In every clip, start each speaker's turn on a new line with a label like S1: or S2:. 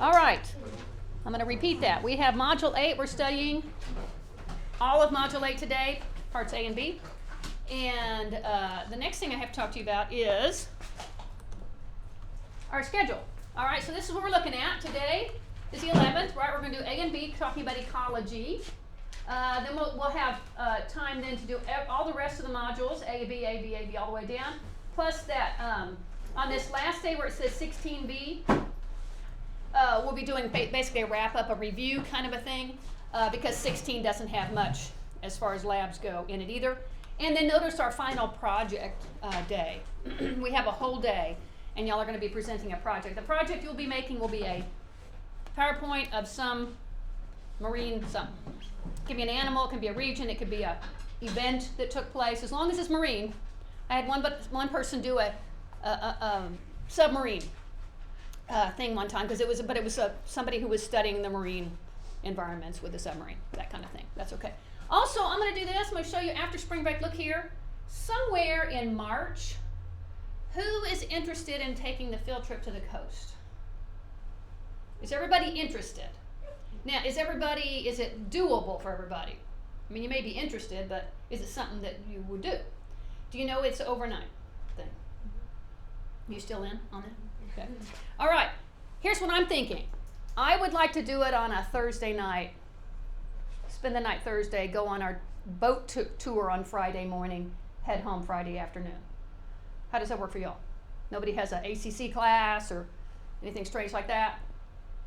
S1: All right, I'm going to repeat that. We have Module 8. We're studying all of Module 8 today, parts A and B. And the next thing I have to talk to you about is our schedule. All right, so this is what we're looking at. Today is the 11th, right? We're going to do A and B, talking about ecology. Then we'll have time then to do all the rest of the modules, A, B, A, B, A, B, all the way down. Plus that on this last day where it says 16B, we'll be doing basically a wrap-up, a review kind of a thing, because 16 doesn't have much as far as labs go in it either. And then notice our final project day. We have a whole day, and y'all are going to be presenting a project. The project you'll be making will be a PowerPoint of some marine something. It can be an animal, it can be a region, it could be a event that took place. As long as it's marine. I had one person do a submarine thing one time, because it was somebody who was studying the marine environments with the submarine, that kind of thing. That's okay. Also, I'm going to do this. I'm going to show you after spring break. Look here. Somewhere in March, who is interested in taking the field trip to the coast? Is everybody interested? Now, is it doable for everybody? I mean, you may be interested, but is it something that you would do? Do you know it's an overnight thing? You still in on it? Okay. All right. Here's what I'm thinking. I would like to do it on a Thursday night. Spend the night Thursday, go on our boat tour on Friday morning, head home Friday afternoon. How does that work for y'all? Nobody has an ACC class or anything strange like that?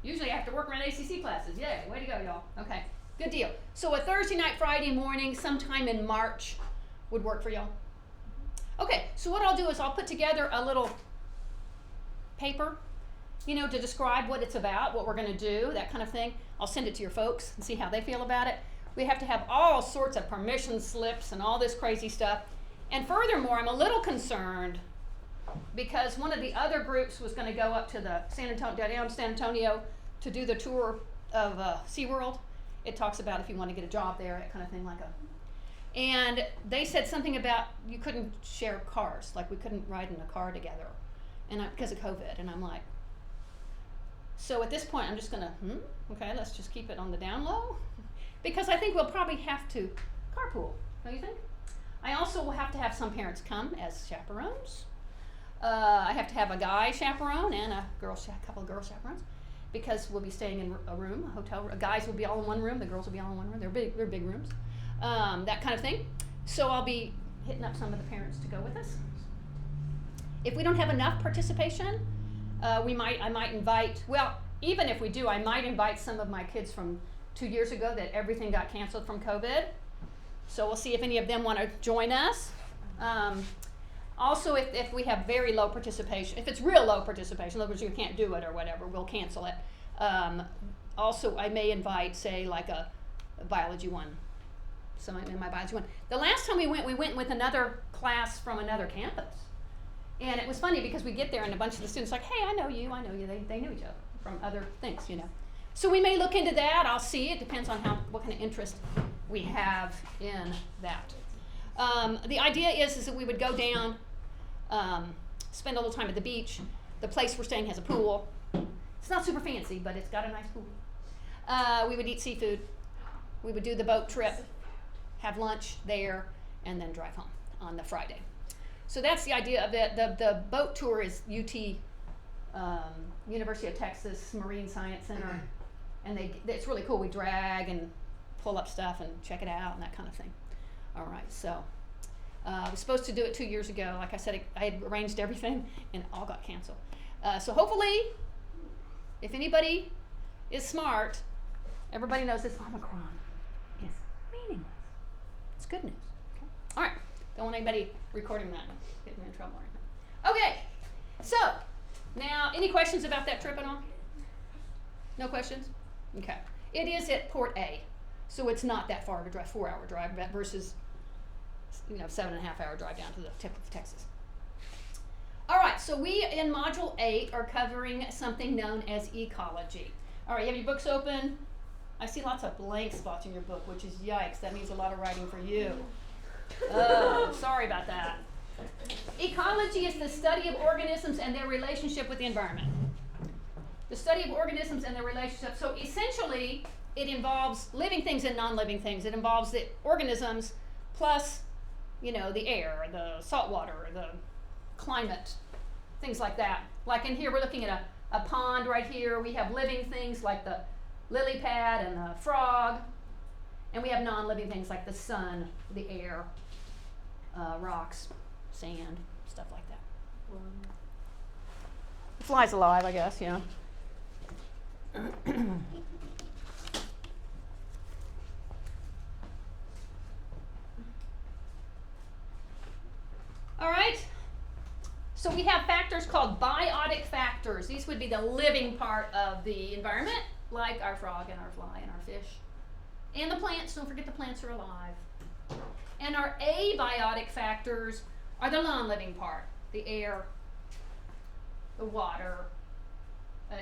S1: Usually I have to work around ACC classes. Yay, way to go, y'all. Okay, good deal. So a Thursday night, Friday morning, sometime in March would work for y'all? Okay, so what I'll do is I'll put together a little paper, to describe what it's about, what we're going to do, that kind of thing. I'll send it to your folks and see how they feel about it. We have to have all sorts of permission slips and all this crazy stuff. And furthermore, I'm a little concerned because one of the other groups was going to go up to the San Antonio to do the tour of SeaWorld. It talks about if you want to get a job there, that kind of thing, and they said something about you couldn't share cars, like we couldn't ride in a car together, and because of COVID. And I'm like, so at this point, I'm just going to, okay, let's just keep it on the down low, because I think we'll probably have to carpool, don't you think? I also will have to have some parents come as chaperones. I have to have a guy chaperone and a couple of girl chaperones, because we'll be staying in a room, a hotel room. Guys will be all in one room, the girls will be all in one room. They're big rooms, that kind of thing. So I'll be hitting up some of the parents to go with us. If we don't have enough participation, I might invite, well, even if we do, I might invite some of my kids from 2 years ago that everything got canceled from COVID. So we'll see if any of them want to join us. Also, if we have very low participation, if it's real low participation, in other words, you can't do it or whatever, we'll cancel it. Also, I may invite, say, like a biology one. Someone in my biology one. The last time we went with another class from another campus. And it was funny because we get there and a bunch of the students like, hey, I know you. They knew each other from other things, So we may look into that. I'll see. It depends on what kind of interest we have in that. The idea is that we would go down, spend a little time at the beach. The place we're staying has a pool. It's not super fancy, but it's got a nice pool. We would eat seafood. We would do the boat trip, have lunch there, and then drive home on the Friday. So that's the idea of it. The boat tour is UT, University of Texas Marine Science Center, and it's really cool. We drag and pull up stuff and check it out and that kind of thing. All right, so I was supposed to do it 2 years ago. Like I said, I had arranged everything, and it all got canceled. So hopefully, if anybody is smart, everybody knows this Omicron is meaningless. It's good news. Okay? All right, don't want anybody recording that and getting in trouble or anything. Okay, so now, any questions about that trip at all? No questions? Okay. It is at Port A, so it's not that far of a drive, 4-hour drive versus 7.5-hour drive down to the tip of Texas. All right, so we in Module 8 are covering something known as ecology. All right, you have your books open. I see lots of blank spots in your book, which is yikes. That means a lot of writing for you. Oh, sorry about that. Ecology is the study of organisms and their relationship with the environment. The study of organisms and their relationships. So essentially, it involves living things and non-living things. It involves the organisms plus, you know, the air, the salt water, the climate, things like that. Like in here, we're looking at a pond right here. We have living things like the lily pad and the frog. And we have non-living things like the sun, the air, rocks, sand, stuff like that. Fly's alive, I guess, yeah. All right. So we have factors called biotic factors. These would be the living part of the environment, like our frog and our fly and our fish. And the plants, don't forget the plants are alive. And our abiotic factors are the non-living part, the air, the water.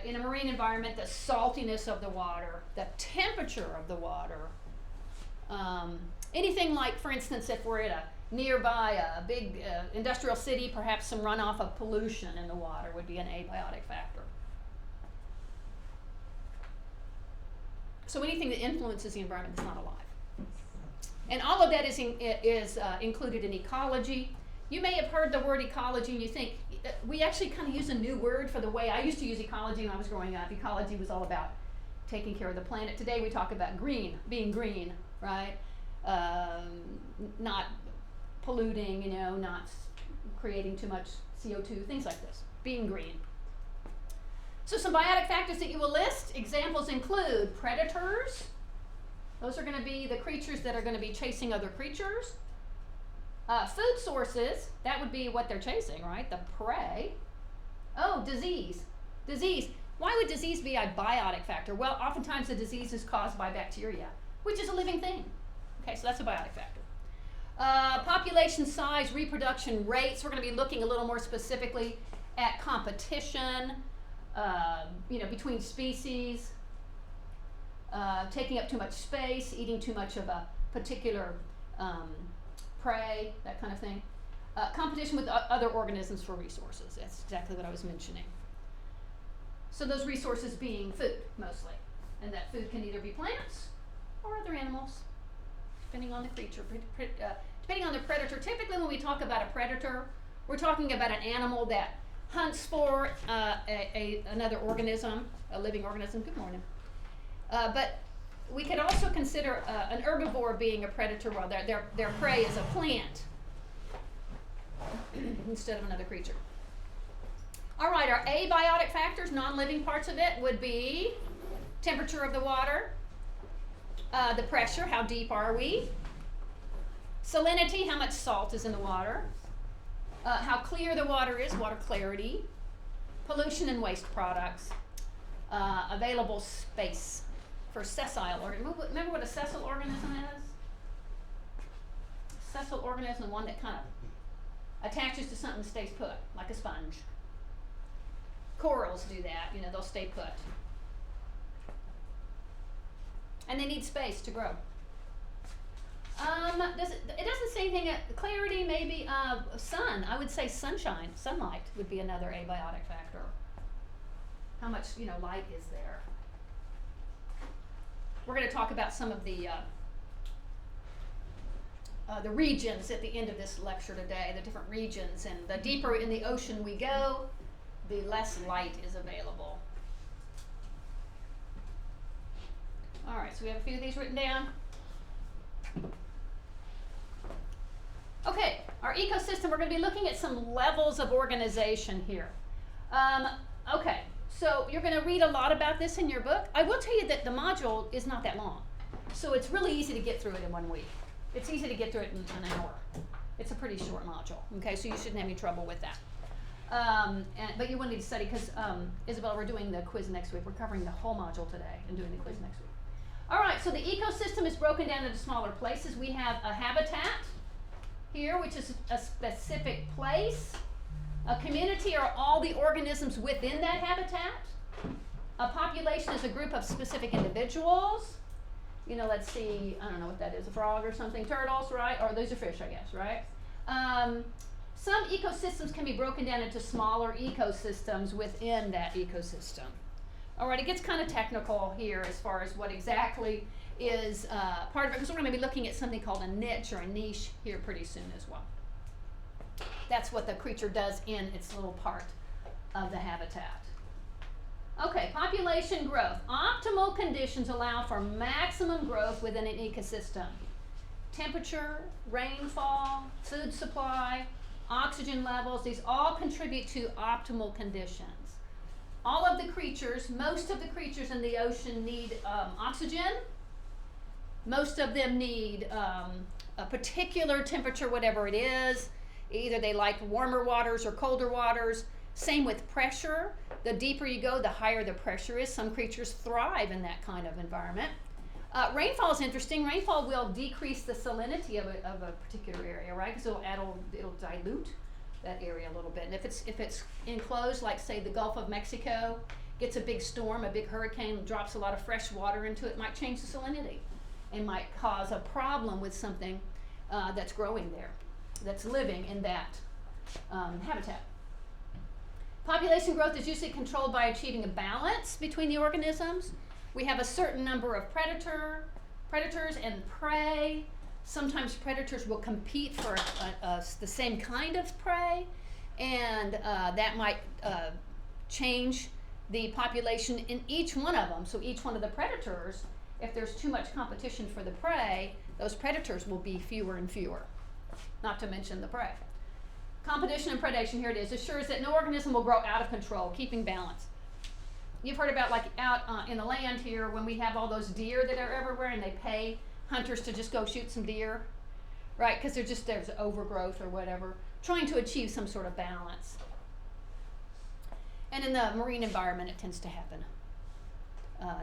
S1: In a marine environment, the saltiness of the water, the temperature of the water. Anything like, for instance, if we're at nearby a big industrial city, perhaps some runoff of pollution in the water would be an abiotic factor. So anything that influences the environment is not alive. And all of that is included in ecology. You may have heard the word ecology and you think, we actually kind of use a new word for the way I used to use ecology when I was growing up. Ecology was all about taking care of the planet. Today we talk about green, being green, right? Not polluting, you know, not creating too much CO2, things like this, being green. So some biotic factors that you will list, examples include predators. Those are going to be the creatures that are going to be chasing other creatures. Food sources, that would be what they're chasing, right? The prey. Oh, disease. Disease. Why would disease be a biotic factor? Well, oftentimes the disease is caused by bacteria, which is a living thing. Okay, so that's a biotic factor. Population size, reproduction rates. We're going to be looking a little more specifically at competition, between species, taking up too much space, eating too much of a particular prey, that kind of thing. Competition with other organisms for resources. That's exactly what I was mentioning. So those resources being food, mostly. And that food can either be plants or other animals, depending on the creature, depending on the predator. Typically when we talk about a predator, we're talking about an animal that hunts for another organism, a living organism. Good morning. But we could also consider an herbivore being a predator while their prey is a plant instead of another creature. All right, our abiotic factors, non-living parts of it, would be temperature of the water, the pressure, how deep are we, salinity, how much salt is in the water, how clear the water is, water clarity, pollution and waste products, available space for sessile organisms. Remember what a sessile organism is? Sessile organism is one that kind of attaches to something and stays put, like a sponge. Corals do that, they'll stay put. And they need space to grow. It doesn't say anything, clarity maybe, sun, I would say sunshine, sunlight would be another abiotic factor. How much, light is there? We're going to talk about some of the regions at the end of this lecture today, the different regions, and the deeper in the ocean we go, the less light is available. All right, so we have a few of these written down. Okay, our ecosystem, we're going to be looking at some levels of organization here. Okay, so you're going to read a lot about this in your book. I will tell you that the module is not that long, so it's really easy to get through it in 1 week. It's easy to get through it in an hour. It's a pretty short module, okay, so you shouldn't have any trouble with that. But you will need to study because, Isabel, we're doing the quiz next week. We're covering the whole module today and doing the quiz next week. All right, so the ecosystem is broken down into smaller places. We have a habitat here, which is a specific place. A community are all the organisms within that habitat. A population is a group of specific individuals. Let's see, I don't know what that is, a frog or something, turtles, right? Or those are fish, I guess, right? Some ecosystems can be broken down into smaller ecosystems within that ecosystem. All right, it gets kind of technical here as far as what exactly is part of it, because we're going to be looking at something called a niche or a niche here pretty soon as well. That's what the creature does in its little part of the habitat. Okay, population growth. Optimal conditions allow for maximum growth within an ecosystem. Temperature, rainfall, food supply, oxygen levels, these all contribute to optimal conditions. All of the creatures, most of the creatures in the ocean need oxygen. Most of them need a particular temperature, whatever it is. Either they like warmer waters or colder waters. Same with pressure. The deeper you go, the higher the pressure is. Some creatures thrive in that kind of environment. Rainfall is interesting. Rainfall will decrease the salinity of a particular area, right? Because it'll dilute that area a little bit. And if it's enclosed, like say the Gulf of Mexico, gets a big storm, a big hurricane, drops a lot of fresh water into it, might change the salinity and might cause a problem with something that's growing there, that's living in that habitat. Population growth is usually controlled by achieving a balance between the organisms. We have a certain number of predators and prey. Sometimes predators will compete for the same kind of prey, and that might change the population in each one of them. So each one of the predators, if there's too much competition for the prey, those predators will be fewer and fewer, not to mention the prey. Competition and predation, here it is, assures that no organism will grow out of control, keeping balance. You've heard about like out in the land here when we have all those deer that are everywhere and they pay hunters to just go shoot some deer, right? Because there's overgrowth or whatever, trying to achieve some sort of balance. And in the marine environment, it tends to happen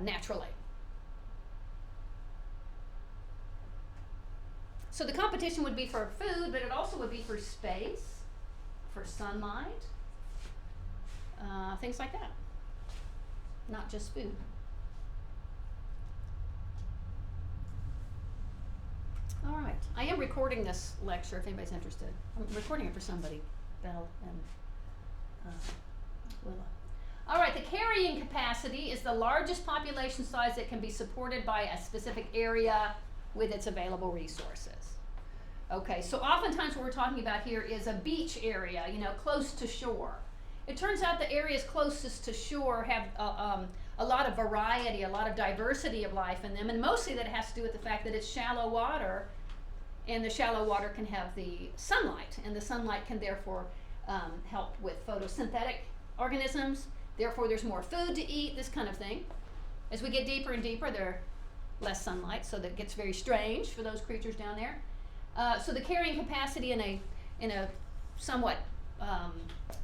S1: naturally. So the competition would be for food, but it also would be for space, for sunlight, things like that. Not just food. All right, I am recording this lecture if anybody's interested. I'm recording it for somebody, Belle and Willa. All right, the carrying capacity is the largest population size that can be supported by a specific area with its available resources. Okay, so oftentimes what we're talking about here is a beach area, close to shore. It turns out the areas closest to shore have a lot of variety, a lot of diversity of life in them, and mostly that has to do with the fact that it's shallow water, and the shallow water can have the sunlight, and the sunlight can therefore help with photosynthetic organisms. Therefore, there's more food to eat, this kind of thing. As we get deeper and deeper, there's less sunlight, so that gets very strange for those creatures down there. So the carrying capacity in a somewhat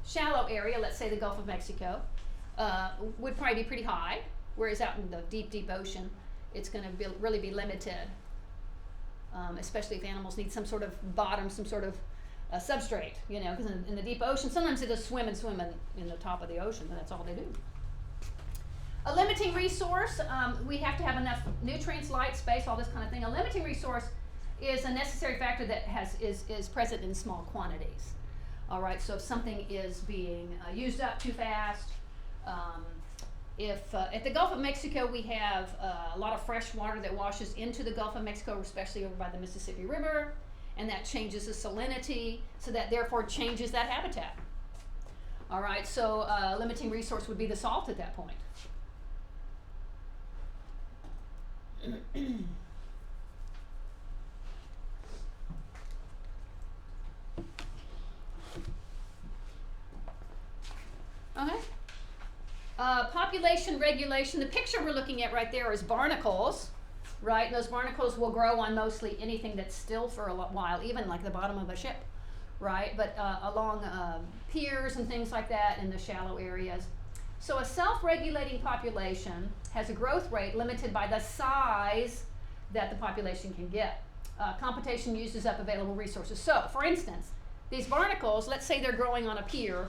S1: shallow area, let's say the Gulf of Mexico, would probably be pretty high, whereas out in the deep, deep ocean, it's going to really be limited, especially if animals need some sort of bottom, some sort of substrate, because in the deep ocean, sometimes they just swim in the top of the ocean, and that's all they do. A limiting resource, we have to have enough nutrients, light, space, all this kind of thing. A limiting resource is a necessary factor that is present in small quantities. All right, so if something is being used up too fast, if at the Gulf of Mexico we have a lot of fresh water that washes into the Gulf of Mexico, especially over by the Mississippi River, and that changes the salinity, so that therefore changes that habitat. All right, so limiting resource would be the salt at that point. Okay. Population regulation. The picture we're looking at right there is barnacles, right? And those barnacles will grow on mostly anything that's still for a while, even like the bottom of a ship, right? But along piers and things like that in the shallow areas. So a self-regulating population has a growth rate limited by the size that the population can get. Competition uses up available resources. So, for instance, these barnacles, let's say they're growing on a pier,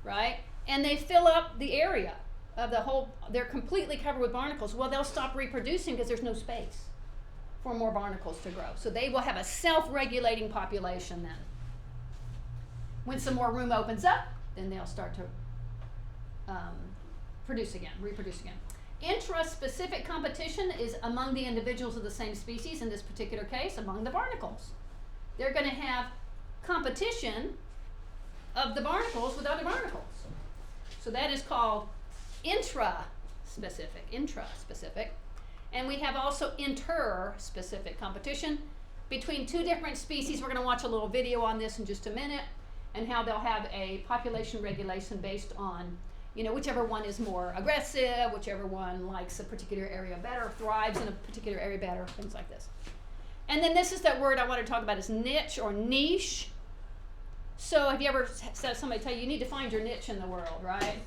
S1: right? And they fill up the area of the whole, they're completely covered with barnacles. Well, they'll stop reproducing because there's no space for more barnacles to grow. So they will have a self-regulating population then. When some more room opens up, then they'll start to reproduce again. Intraspecific competition is among the individuals of the same species, in this particular case, among the barnacles. They're going to have competition of the barnacles with other barnacles. So that is called intraspecific. And we have also interspecific competition between two different species. We're going to watch a little video on this in just a minute, and how they'll have a population regulation based on, whichever one is more aggressive, whichever one likes a particular area better, thrives in a particular area better, things like this. And then this is that word I want to talk about, is niche or niche. So have you ever said somebody tell you need to find your niche in the world, right?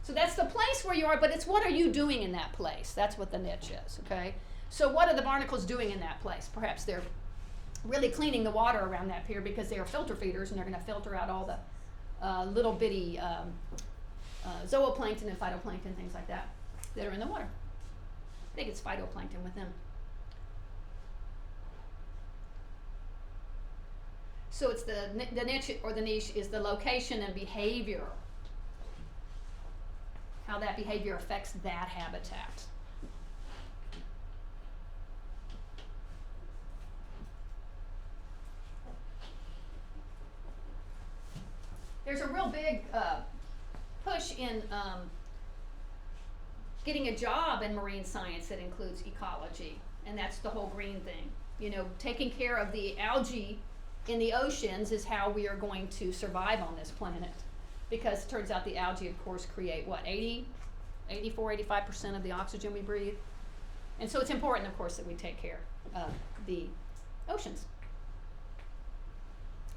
S1: So that's the place where you are, but it's what are you doing in that place? That's what the niche is, okay? So what are the barnacles doing in that place? Perhaps they're really cleaning the water around that pier because they are filter feeders, and they're going to filter out all the little bitty zooplankton and phytoplankton, things like that are in the water. I think it's phytoplankton with them. So it's the niche or the niche is the location and behavior, how that behavior affects that habitat. There's a real big push in getting a job in marine science that includes ecology, and that's the whole green thing. Taking care of the algae in the oceans is how we are going to survive on this planet, because it turns out the algae, of course, create 85% of the oxygen we breathe. And so it's important, of course, that we take care of the oceans.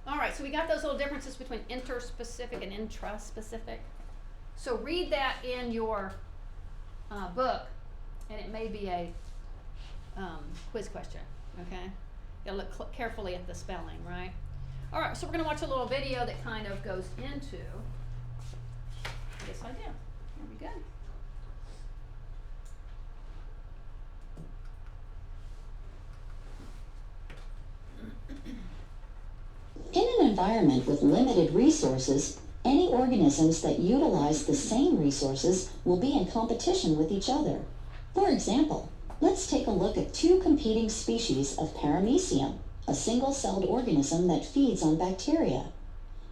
S1: All right, so we got those little differences between interspecific and intraspecific. So read that in your book, and it may be a quiz question, okay? You gotta look carefully at the spelling, right? All right, so we're gonna watch a little video that kind of goes into this idea. Here we go.
S2: In an environment with limited resources, any organisms that utilize the same resources will be in competition with each other. For example, let's take a look at two competing species of Paramecium, a single-celled organism that feeds on bacteria.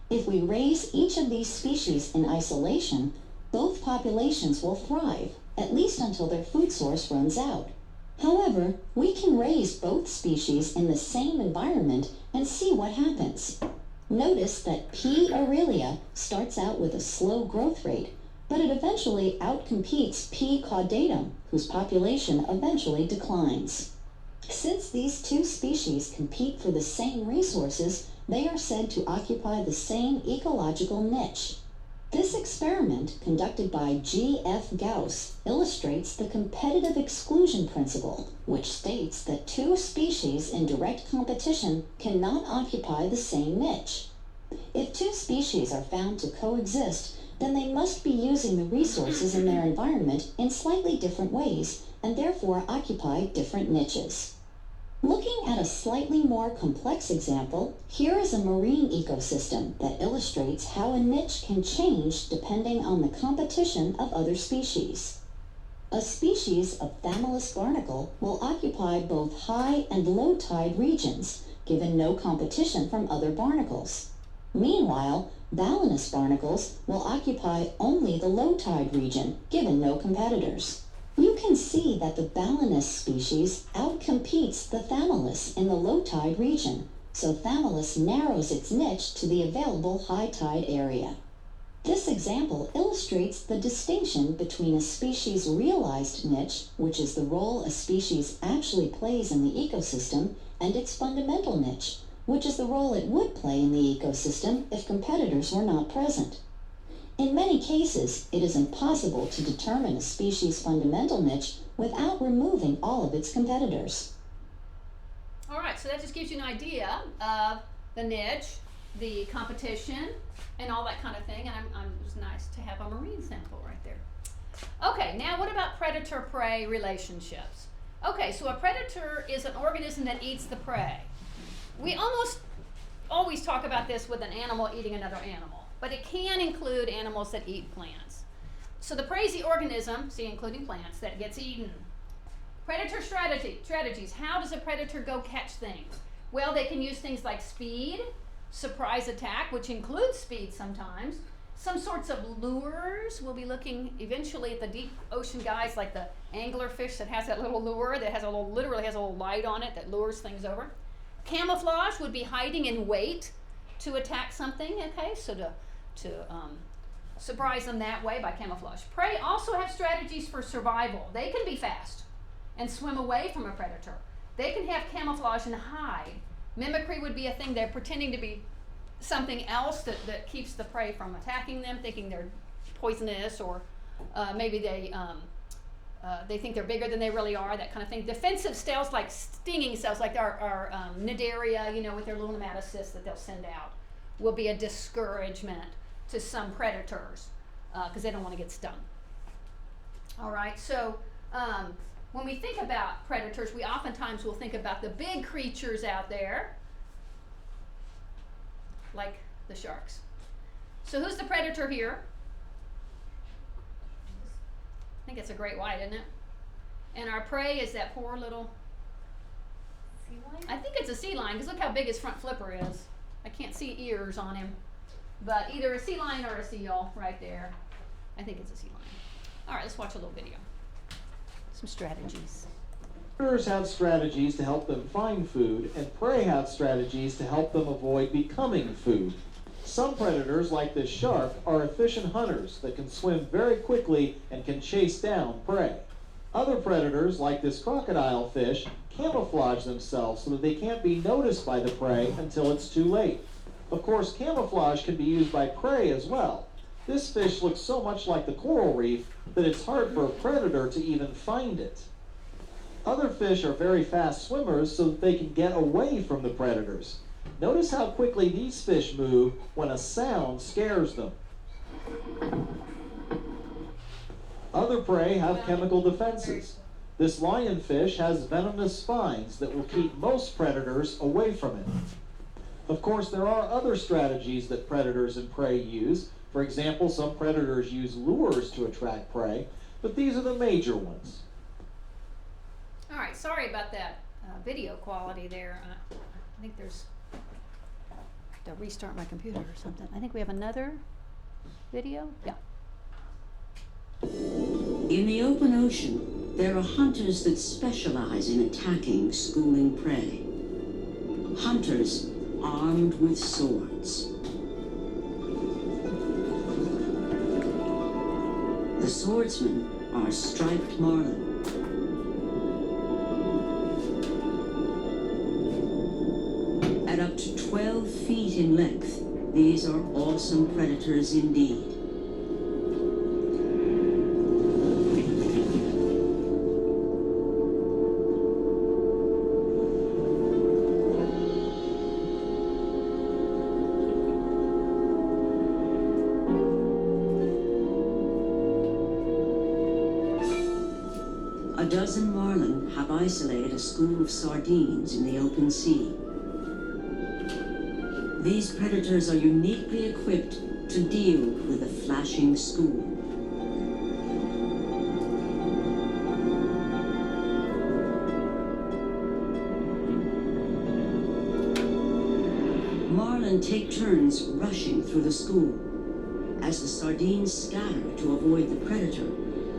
S2: If we raise each of these species in isolation, both populations will thrive, at least until their food source runs out. However, we can raise both species in the same environment and see what happens. Notice that P. aurelia starts out with a slow growth rate, but it eventually outcompetes P. caudatum, whose population eventually declines. Since these two species compete for the same resources, they are said to occupy the same ecological niche. This experiment, conducted by G.F. Gauss, illustrates the competitive exclusion principle, which states that two species in direct competition cannot occupy the same niche. If two species are found to coexist, then they must be using the resources in their environment in slightly different ways, and therefore occupy different niches. Looking at a slightly more complex example, here is a marine ecosystem that illustrates how a niche can change depending on the competition of other species. A species of Thamylus barnacle will occupy both high and low tide regions, given no competition from other barnacles. Meanwhile, Balanus barnacles will occupy only the low tide region, given no competitors. You can see that the Balanus species outcompetes the Thamylus in the low tide region, so Thamylus narrows its niche to the available high tide area. This example illustrates the distinction between a species' realized niche, which is the role a species actually plays in the ecosystem, and its fundamental niche, which is the role it would play in the ecosystem if competitors were not present. In many cases, it is impossible to determine a species' fundamental niche without removing all of its competitors.
S1: All right, so that just gives you an idea of the niche, the competition, and all that kind of thing. And it was nice to have a marine sample right there. Okay, now what about predator-prey relationships? Okay, so a predator is an organism that eats the prey. We almost always talk about this with an animal eating another animal, but it can include animals that eat plants. So the prey is the organism, see, including plants, that gets eaten. Predator strategies. How does a predator go catch things? Well, they can use things like speed, surprise attack, which includes speed sometimes, some sorts of lures. We'll be looking eventually at the deep ocean guys like the anglerfish that has that little lure that has literally has a little light on it that lures things over. Camouflage would be hiding in wait to attack something, okay, so to surprise them that way by camouflage. Prey also have strategies for survival. They can be fast and swim away from a predator. They can have camouflage and hide. Mimicry would be a thing. They're pretending to be something else that keeps the prey from attacking them, thinking they're poisonous, or maybe they think they're bigger than they really are, that kind of thing. Defensive cells like stinging cells, like our Cnidaria, with their little nematocysts that they'll send out, will be a discouragement to some predators because they don't want to get stung. All right, so when we think about predators, we oftentimes will think about the big creatures out there, like the sharks. So who's the predator here? I think it's a great white, isn't it? And our prey is that poor little
S3: Sea lion?
S1: I think it's a sea lion, because look how big his front flipper is. I can't see ears on him, but either a sea lion or a seal right there. I think it's a sea lion. All right, let's watch a little video. Some strategies.
S4: Predators have strategies to help them find food, and prey have strategies to help them avoid becoming food. Some predators, like this shark, are efficient hunters that can swim very quickly and can chase down prey. Other predators, like this crocodile fish, camouflage themselves so that they can't be noticed by the prey until it's too late. Of course, camouflage can be used by prey as well. This fish looks so much like the coral reef that it's hard for a predator to even find it. Other fish are very fast swimmers so that they can get away from the predators. Notice how quickly these fish move when a sound scares them. Other prey have chemical defenses. This lionfish has venomous spines that will keep most predators away from it. Of course, there are other strategies that predators and prey use. For example, some predators use lures to attract prey, but these are the major ones.
S1: All right, sorry about that video quality there. I think there's to restart my computer or something. I think we have another video. Yeah.
S5: In the open ocean, there are hunters that specialize in attacking schooling prey. Hunters armed with swords. The swordsmen are striped marlin. At up to 12 feet in length, these are awesome predators indeed. A dozen marlin have isolated a school of sardines in the open sea. These predators are uniquely equipped to deal with a flashing school. Marlin take turns rushing through the school. As the sardines scatter to avoid the predator,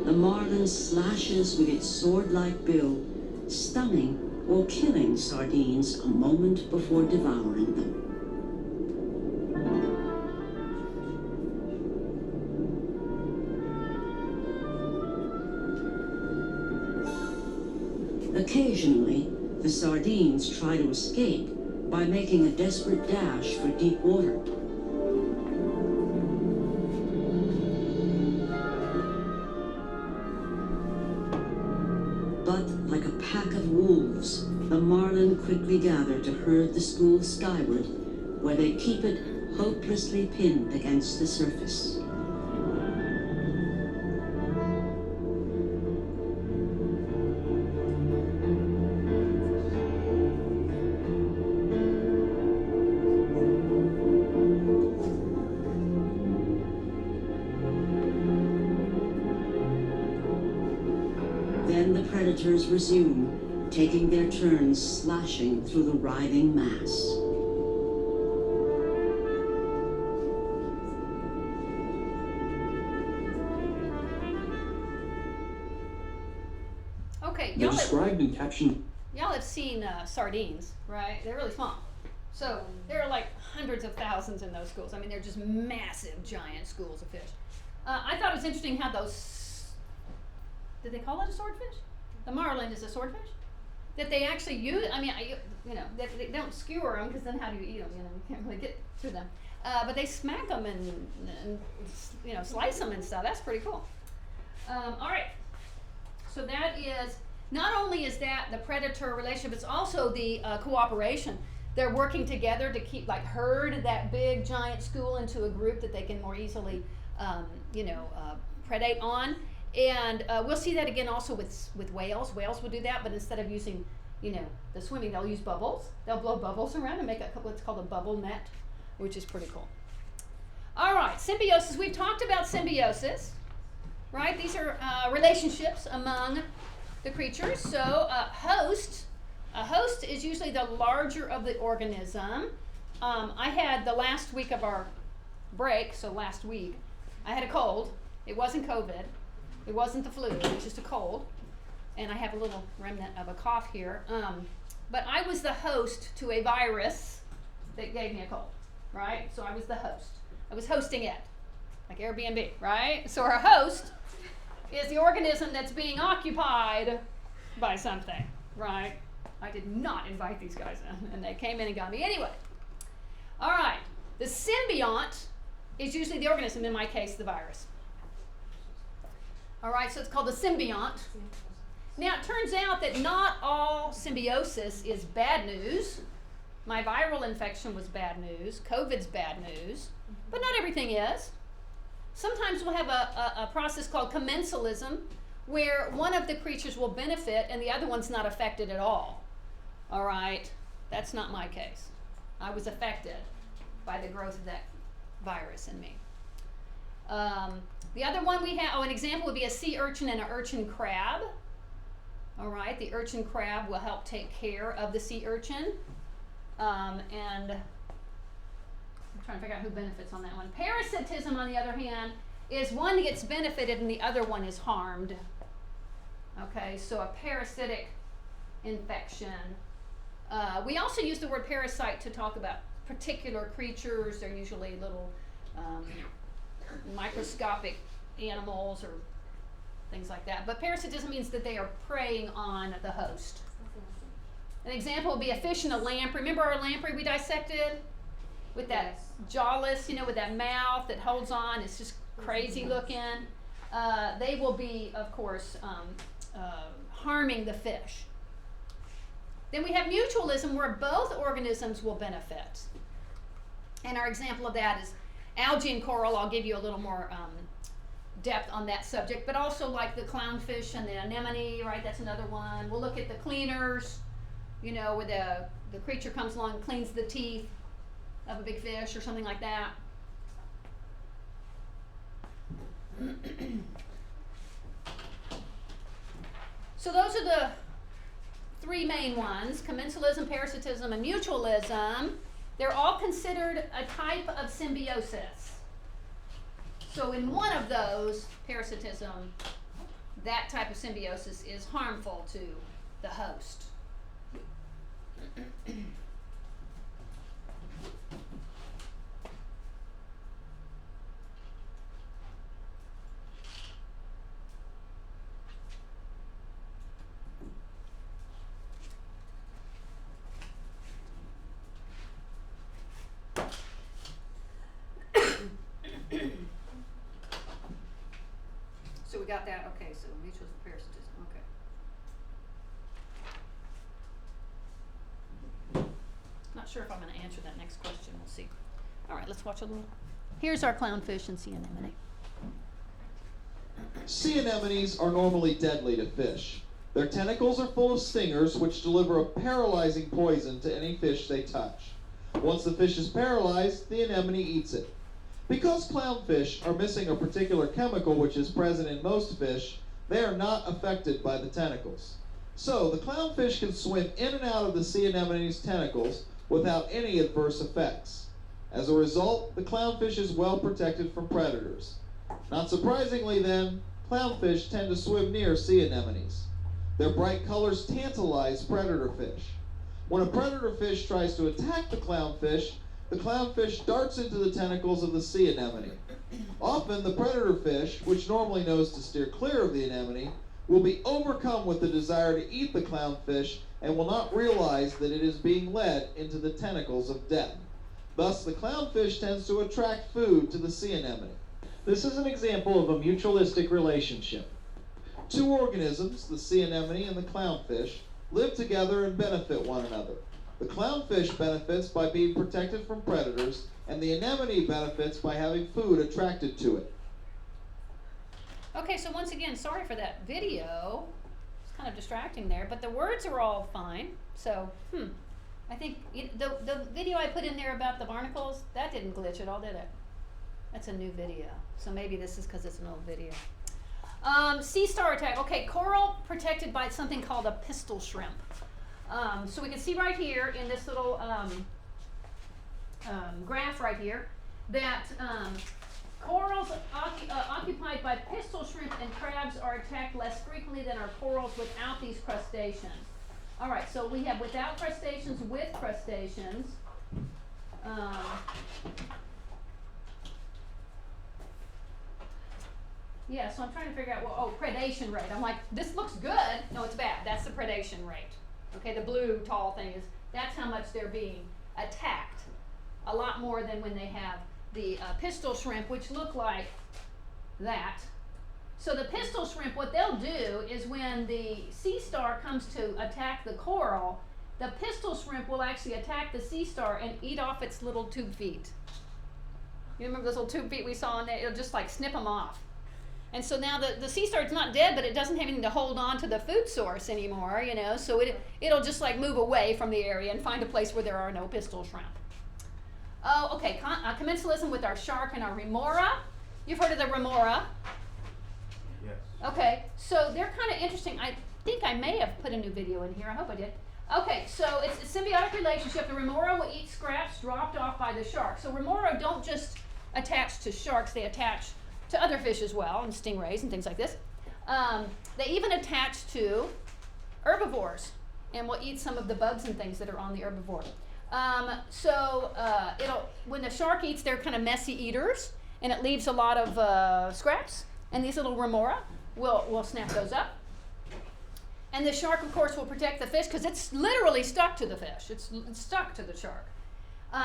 S5: the marlin slashes with its sword-like bill, stunning or killing sardines a moment before devouring them. Occasionally, the sardines try to escape by making a desperate dash for deep water. But like a pack of wolves, the marlin quickly gather to herd the school skyward, where they keep it hopelessly pinned against the surface. the predators resume, taking their turns slashing through the writhing mass.
S1: Okay,
S6: The
S1: y'all have,
S6: described and captioned
S1: y'all have seen sardines, right? They're really small. So there are like hundreds of thousands in those schools. I mean, they're just massive, giant schools of fish. I thought it was interesting how those, did they call it a swordfish? The marlin is a swordfish? That they actually use, I mean, you know, they don't skewer them because then how do you eat them? You know, you can't really get to them. But they smack them and you know, slice them and stuff. That's pretty cool. All right. So that is, not only is that the predator relationship, it's also the cooperation. They're working together to keep, like, herd that big giant school into a group that they can more easily, you know, predate on. And we'll see that again also with whales. Whales will do that, but instead of using, you know, the swimming, they'll use bubbles. They'll blow bubbles around and make what's called a bubble net, which is pretty cool. All right, symbiosis. We've talked about symbiosis. Right, these are relationships among the creatures. So a host is usually the larger of the organism. I had the last week of our break, so last week, I had a cold. It wasn't COVID. It wasn't the flu. It was just a cold. And I have a little remnant of a cough here. But I was the host to a virus that gave me a cold, right? So I was the host. I was hosting it, like Airbnb, right? So our host is the organism that's being occupied by something, right? I did not invite these guys in, and they came in and got me anyway. All right, the symbiont is usually the organism, in my case, the virus. All right, so it's called the symbiont. Now, it turns out that not all symbiosis is bad news. My viral infection was bad news. COVID's bad news, but not everything is. Sometimes we'll have a process called commensalism, where one of the creatures will benefit and the other one's not affected at all. All right, that's not my case. I was affected by the growth of that virus in me. The other one we have, an example would be a sea urchin and an urchin crab. All right, the urchin crab will help take care of the sea urchin. And I'm trying to figure out who benefits on that one. Parasitism, on the other hand, is one gets benefited and the other one is harmed. Okay, so a parasitic infection. We also use the word parasite to talk about particular creatures. They're usually little microscopic animals or things like that. But parasitism means that they are preying on the host. An example would be a fish in a lamprey. Remember our lamprey we dissected? With that jawless, you know, with that mouth that holds on, it's just crazy looking. They will be, of course, harming the fish. Then we have mutualism, where both organisms will benefit. And our example of that is algae and coral. I'll give you a little more depth on that subject, but also like the clownfish and the anemone, right? That's another one. We'll look at the cleaners, you know, where the creature comes along and cleans the teeth of a big fish or something like that. So those are the three main ones: commensalism, parasitism, and mutualism. They're all considered a type of symbiosis. So in one of those, parasitism, that type of symbiosis is harmful to the host. So we got that. Okay, so mutual parasitism. Okay. Not sure if I'm going to answer that next question. We'll see. All right, let's watch a little. Here's our clownfish and sea anemone.
S4: Sea anemones are normally deadly to fish. Their tentacles are full of stingers which deliver a paralyzing poison to any fish they touch. Once the fish is paralyzed, the anemone eats it. Because clownfish are missing a particular chemical which is present in most fish, They are not affected by the tentacles. So the clownfish can swim in and out of the sea anemone's tentacles without any adverse effects. As a result, the clownfish is well protected from predators. Not surprisingly then, clownfish tend to swim near sea anemones. Their bright colors tantalize predator fish. When a predator fish tries to attack the clownfish darts into the tentacles of the sea anemone. Often the predator fish, which normally knows to steer clear of the anemone, will be overcome with the desire to eat the clownfish and will not realize that it is being led into the tentacles of death. Thus, the clownfish tends to attract food to the sea anemone. This is an example of a mutualistic relationship. Two organisms, the sea anemone and the clownfish, live together and benefit one another. The clownfish benefits by being protected from predators, and the anemone benefits by having food attracted to it.
S1: Okay, so once again, sorry for that video. It's kind of distracting there, but the words are all fine. So, I think the video I put in there about the barnacles, that didn't glitch at all, did it? That's a new video. So maybe this is because it's an old video. Sea star attack. Okay, coral protected by something called a pistol shrimp. So we can see right here in this little graph right here that corals occupied by pistol shrimp and crabs are attacked less frequently than our corals without these crustaceans. All right, so we have without crustaceans, with crustaceans. Yeah, so I'm trying to figure out, predation rate. I'm like, this looks good. No, it's bad. That's the predation rate. Okay, the blue tall thing that's how much they're being attacked. A lot more than when they have the pistol shrimp, which look like that. So the pistol shrimp, what they'll do is when the sea star comes to attack the coral, the pistol shrimp will actually attack the sea star and eat off its little tube feet. You remember those little tube feet we saw in there? It'll just like snip them off. And so now the sea star is not dead, but it doesn't have anything to hold on to the food source anymore, so it'll just like move away from the area and find a place where there are no pistol shrimp. Oh, okay, commensalism with our shark and our remora. You've heard of the remora.
S6: Yes.
S1: Okay, so they're kind of interesting. I think I may have put a new video in here. I hope I did. Okay, so it's a symbiotic relationship. The remora will eat scraps dropped off by the shark. So remora don't just attach to sharks, they attach to other fish as well, and stingrays and things like this. They even attach to herbivores and will eat some of the bugs and things that are on the herbivore. When the shark eats, they're kind of messy eaters, and it leaves a lot of scraps, and these little remora will snap those up. And the shark, of course, will protect the fish because it's literally stuck to the fish. It's stuck to the shark.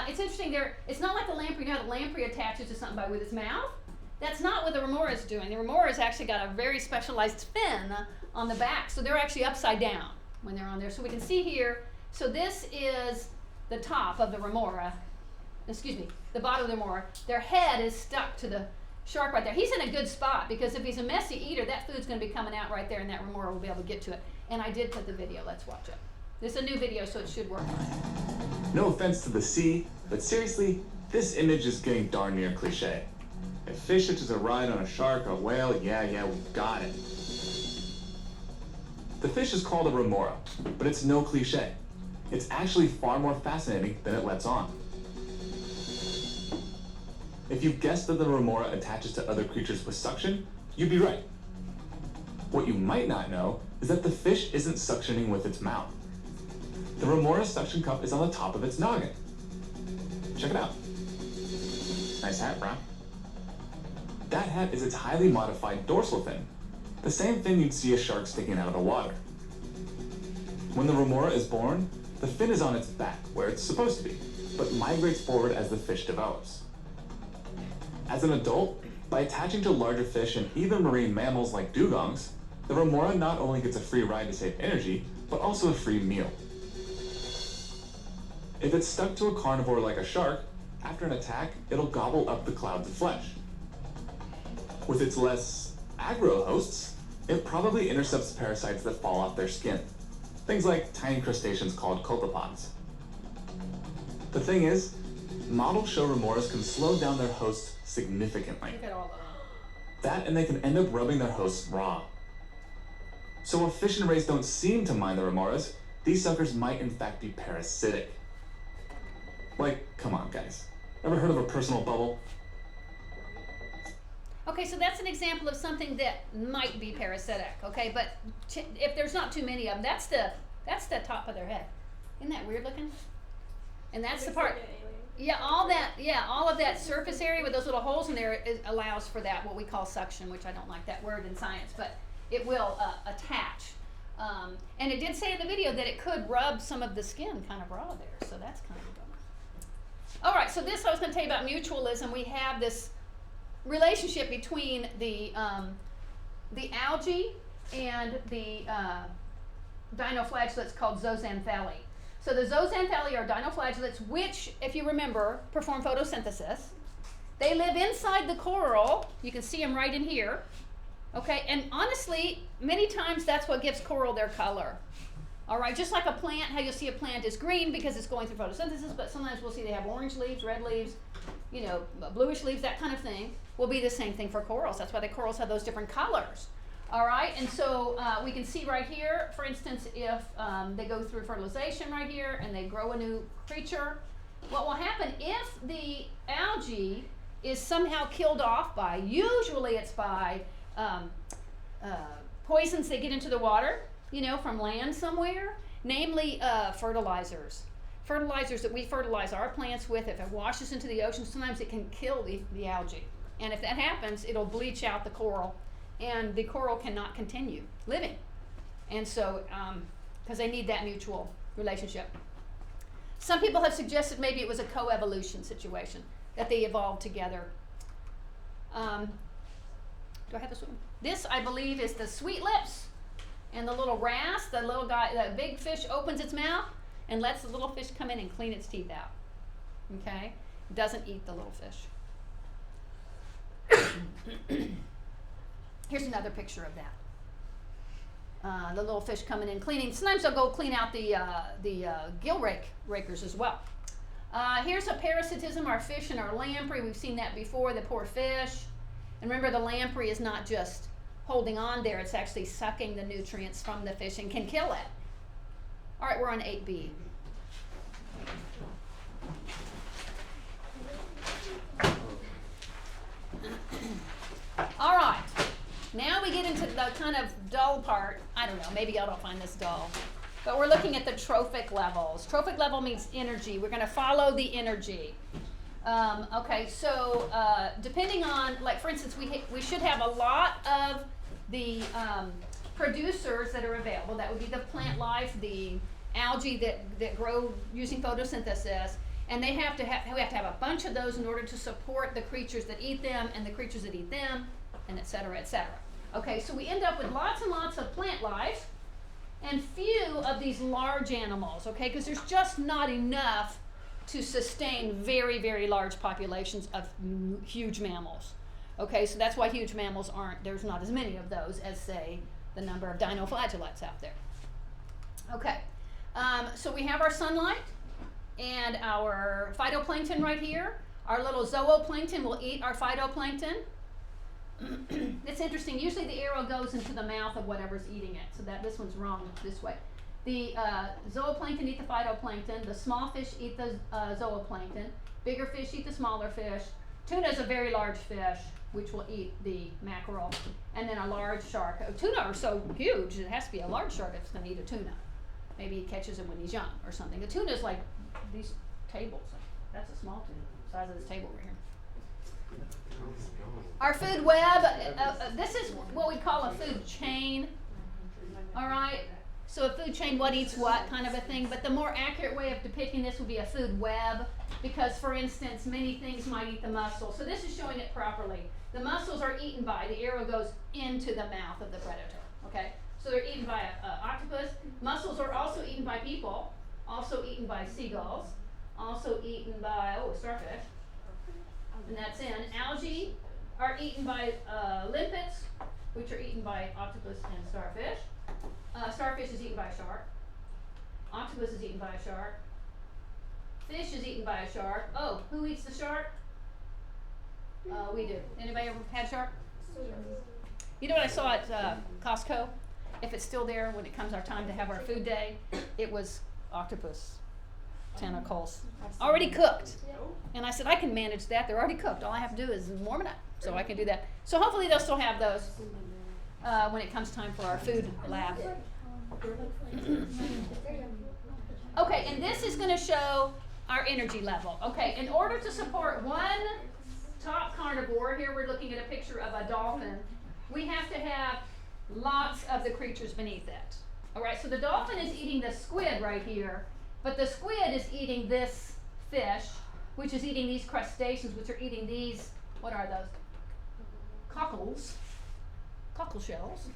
S1: It's interesting. It's not like the lamprey. You know how the lamprey attaches to something with its mouth? That's not what the remora is doing. The remora has actually got a very specialized fin on the back, so they're actually upside down when they're on there. So we can see here, so this is the top of the remora, the bottom of the remora. Their head is stuck to the shark right there. He's in a good spot because if he's a messy eater, that food's going to be coming out right there and that remora will be able to get to it. And I did put the video. Let's watch it. This is a new video, so it should work fine.
S6: No offense to the sea, but seriously, this image is getting darn near cliche. If fish hitches a ride on a shark or a whale, yeah, we got it. The fish is called a remora, but it's no cliche. It's actually far more fascinating than it lets on. If you guessed that the remora attaches to other creatures with suction, you'd be right. What you might not know is that the fish isn't suctioning with its mouth. The remora's suction cup is on the top of its noggin. Check it out. Nice hat, bro. That hat is its highly modified dorsal fin, the same fin you'd see a shark sticking out of the water. When the remora is born, the fin is on its back, where it's supposed to be, but migrates forward as the fish develops. As an adult, by attaching to larger fish and even marine mammals like dugongs, the remora not only gets a free ride to save energy, but also a free meal. If it's stuck to a carnivore like a shark, after an attack, it'll gobble up the clouds of flesh. With its less aggro hosts, it probably intercepts parasites that fall off their skin. Things like tiny crustaceans called copepods. The thing is, models show remoras can slow down their hosts significantly.
S1: Look at all of them.
S6: That and they can end up rubbing their hosts raw. So if fish and rays don't seem to mind the remoras, these suckers might in fact be parasitic. Like, come on guys, ever heard of a personal bubble?
S1: Okay, so that's an example of something that might be parasitic, okay? But if there's not too many of them, that's the top of their head. Isn't that weird looking? And that's the part. Yeah, all of that surface area with those little holes in there allows for that, what we call suction, which I don't like that word in science, but it will attach. And it did say in the video that it could rub some of the skin kind of raw there, so that's kind of a bummer. All right, so this I was going to tell you about mutualism. We have this relationship between the algae and the dinoflagellates called zooxanthellae. So the zooxanthellae are dinoflagellates which, if you remember, perform photosynthesis. They live inside the coral. You can see them right in here. Okay, and honestly, many times that's what gives coral their color. All right, just like a plant, how you'll see a plant is green because it's going through photosynthesis, but sometimes we'll see they have orange leaves, red leaves, you know, bluish leaves, that kind of thing. Will be the same thing for corals. That's why the corals have those different colors. All right, and so we can see right here, for instance, if they go through fertilization right here and they grow a new creature, what will happen if the algae is somehow killed off by, usually it's by poisons that get into the water, you know, from land somewhere, namely fertilizers. Fertilizers that we fertilize our plants with, if it washes into the ocean, sometimes it can kill the algae. And if that happens, it'll bleach out the coral, and the coral cannot continue living. And so, because they need that mutual relationship. Some people have suggested maybe it was a coevolution situation, that they evolved together. Do I have this one? This, I believe, is the sweet lips, and the little wrasse, the little guy, the big fish opens its mouth and lets the little fish come in and clean its teeth out. Okay? It doesn't eat the little fish. Here's another picture of that. The little fish coming in cleaning. Sometimes they'll go clean out the gill rakers as well. Here's a parasitism, our fish and our lamprey. We've seen that before, the poor fish. And remember, the lamprey is not just holding on there, it's actually sucking the nutrients from the fish and can kill it. All right, we're on 8B. All right, now we get into the kind of dull part. I don't know, maybe y'all don't find this dull. But we're looking at the trophic levels. Trophic level means energy. We're going to follow the energy. Okay, so depending on, like for instance, we should have a lot of the producers that are available. That would be the plant life, the algae that grow using photosynthesis. And we have to have a bunch of those in order to support the creatures that eat them and the creatures that eat them, and et cetera, et cetera. Okay, so we end up with lots and lots of plant life and few of these large animals, okay, because there's just not enough to sustain very, very large populations of huge mammals. Okay, so that's why huge mammals there's not as many of those as, say, the number of dinoflagellates out there. Okay, so we have our sunlight and our phytoplankton right here. Our little zooplankton will eat our phytoplankton. It's interesting, usually the arrow goes into the mouth of whatever's eating it, so that this one's wrong this way. The zooplankton eat the phytoplankton, the small fish eat the zooplankton, bigger fish eat the smaller fish. Tuna is a very large fish, which will eat the mackerel, and then a large shark. Tuna are so huge, it has to be a large shark if it's going to eat a tuna. Maybe he catches it when he's young or something. The tuna is like these tables. That's a small tuna, the size of this table right here. Our food web, this is what we call a food chain. All right? So a food chain, what eats what kind of a thing. But the more accurate way of depicting this would be a food web, because, for instance, many things might eat the mussel. So this is showing it properly. The mussels are eaten by, the arrow goes into the mouth of the predator. Okay? So they're eaten by an octopus. Mussels are also eaten by people, also eaten by seagulls, also eaten by, starfish. And that's in. Algae are eaten by limpets, which are eaten by octopus and starfish. Starfish is eaten by a shark. Octopus is eaten by a shark. Fish is eaten by a shark. Oh, who eats the shark? We do. Anybody ever had shark? You know what I saw at Costco? if it's still there when it comes our time to have our food day, it was octopus tentacles, already cooked. And I said, I can manage that. They're already cooked. All I have to do is warm it up. So I can do that. So hopefully they'll still have those when it comes time for our food lab. Okay, and this is going to show our energy level. Okay, in order to support one top carnivore, here we're looking at a picture of a dolphin, we have to have lots of the creatures beneath it. All right, so the dolphin is eating the squid right here, but the squid is eating this fish, which is eating these crustaceans, which are eating these, what are those? Cockle shells.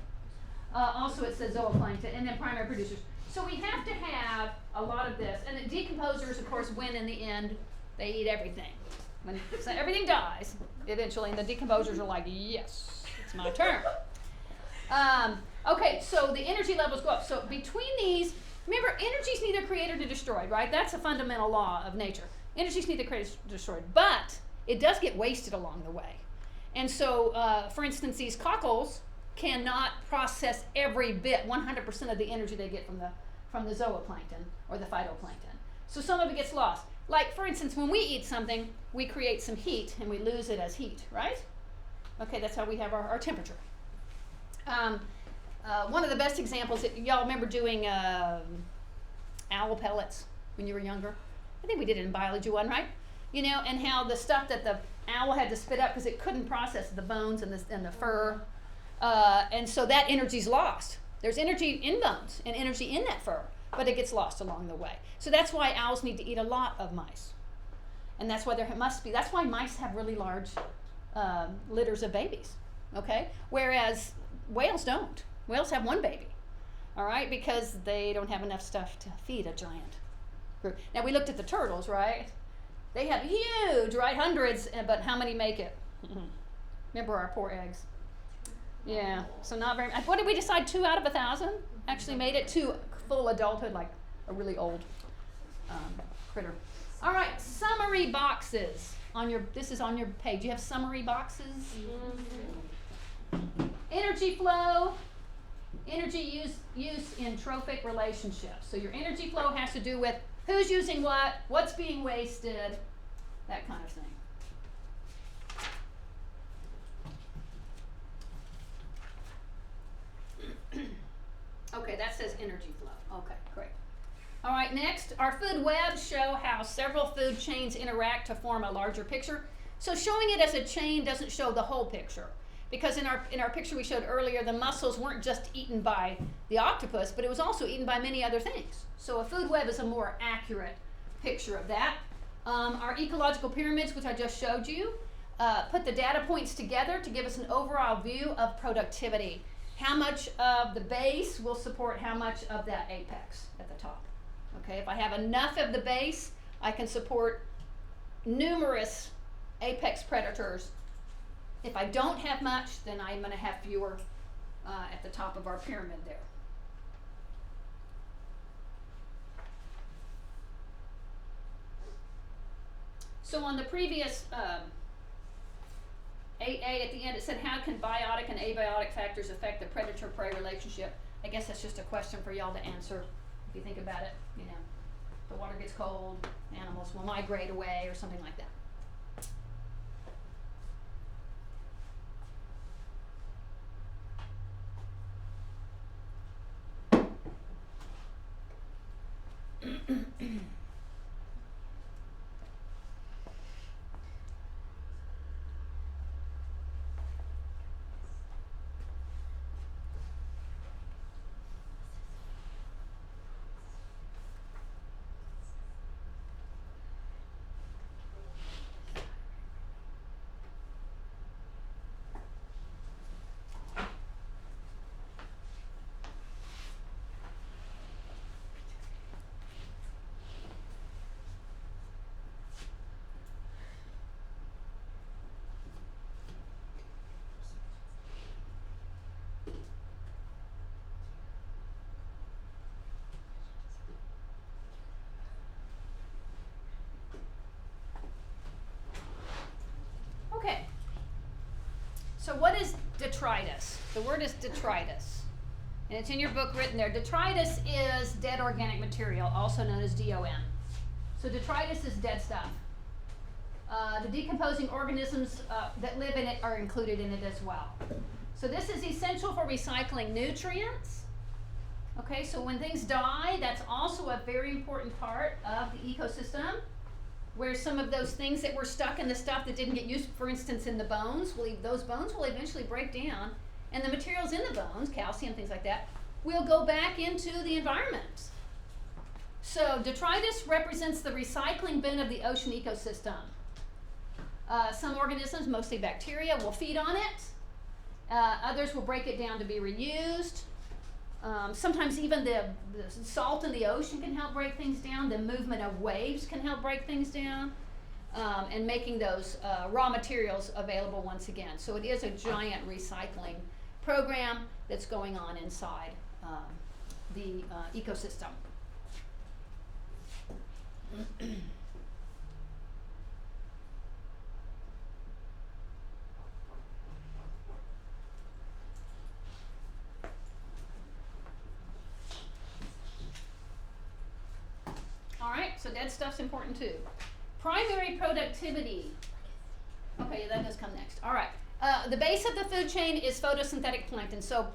S1: Also it says zooplankton, and then primary producers. So we have to have a lot of this. And the decomposers, of course, win in the end. They eat everything. So everything dies eventually, and the decomposers are like, yes, it's my turn. Okay, so the energy levels go up. So between these, remember, energy is neither created nor destroyed, right? That's a fundamental law of nature. Energy is neither created nor destroyed, but it does get wasted along the way. And so, for instance, these cockles cannot process every bit, 100% of the energy they get from the zooplankton or the phytoplankton. So some of it gets lost. Like, for instance, when we eat something, we create some heat and we lose it as heat, right? Okay, that's how we have our temperature. One of the best examples, y'all remember doing owl pellets when you were younger? I think we did it in biology one, right? You know, and how the stuff that the owl had to spit up because it couldn't process the bones and the fur. And so that energy's lost. There's energy in bones and energy in that fur, but it gets lost along the way. So that's why owls need to eat a lot of mice. And that's why that's why mice have really large litters of babies, okay? Whereas whales don't. Whales have one baby, all right? Because they don't have enough stuff to feed a giant group. Now we looked at the turtles, right? They have huge, right? Hundreds, but how many make it? Remember our poor eggs. Yeah, so not very. What did we decide? 2 out of 1,000 actually made it to full adulthood, like a really old critter. All right, summary boxes on your. This is on your page. You have summary boxes. Mm-hmm. Energy flow, energy use in trophic relationships. So your energy flow has to do with who's using what, what's being wasted, that kind of thing. Okay, that says energy flow. Okay, great. All right, next, our food webs show how several food chains interact to form a larger picture. So showing it as a chain doesn't show the whole picture. Because in our picture we showed earlier, the mussels weren't just eaten by the octopus, but it was also eaten by many other things. So a food web is a more accurate picture of that. Our ecological pyramids, which I just showed you, put the data points together to give us an overall view of productivity. How much of the base will support how much of that apex at the top. Okay, if I have enough of the base, I can support numerous apex predators. If I don't have much, then I'm going to have fewer at the top of our pyramid there. So on the previous 8A at the end, it said, how can biotic and abiotic factors affect the predator-prey relationship? I guess that's just a question for y'all to answer. If you think about it, you know, the water gets cold, animals will migrate away or something like that. Okay. So what is detritus? The word is detritus. And it's in your book written there. Detritus is dead organic material, also known as DOM. So detritus is dead stuff. The decomposing organisms that live in it are included in it as well. So this is essential for recycling nutrients. Okay, so when things die, that's also a very important part of the ecosystem, where some of those things that were stuck in the stuff that didn't get used, for instance, in the bones, those bones will eventually break down, and the materials in the bones, calcium, things like that, will go back into the environment. So detritus represents the recycling bin of the ocean ecosystem. Some organisms, mostly bacteria, will feed on it. Others will break it down to be reused. Sometimes even the salt in the ocean can help break things down. The movement of waves can help break things down, and making those raw materials available once again. So it is a giant recycling program that's going on inside the ecosystem. All right, so dead stuff's important too. Primary productivity. Okay, that does come next. All right, the base of the food chain is photosynthetic plankton. So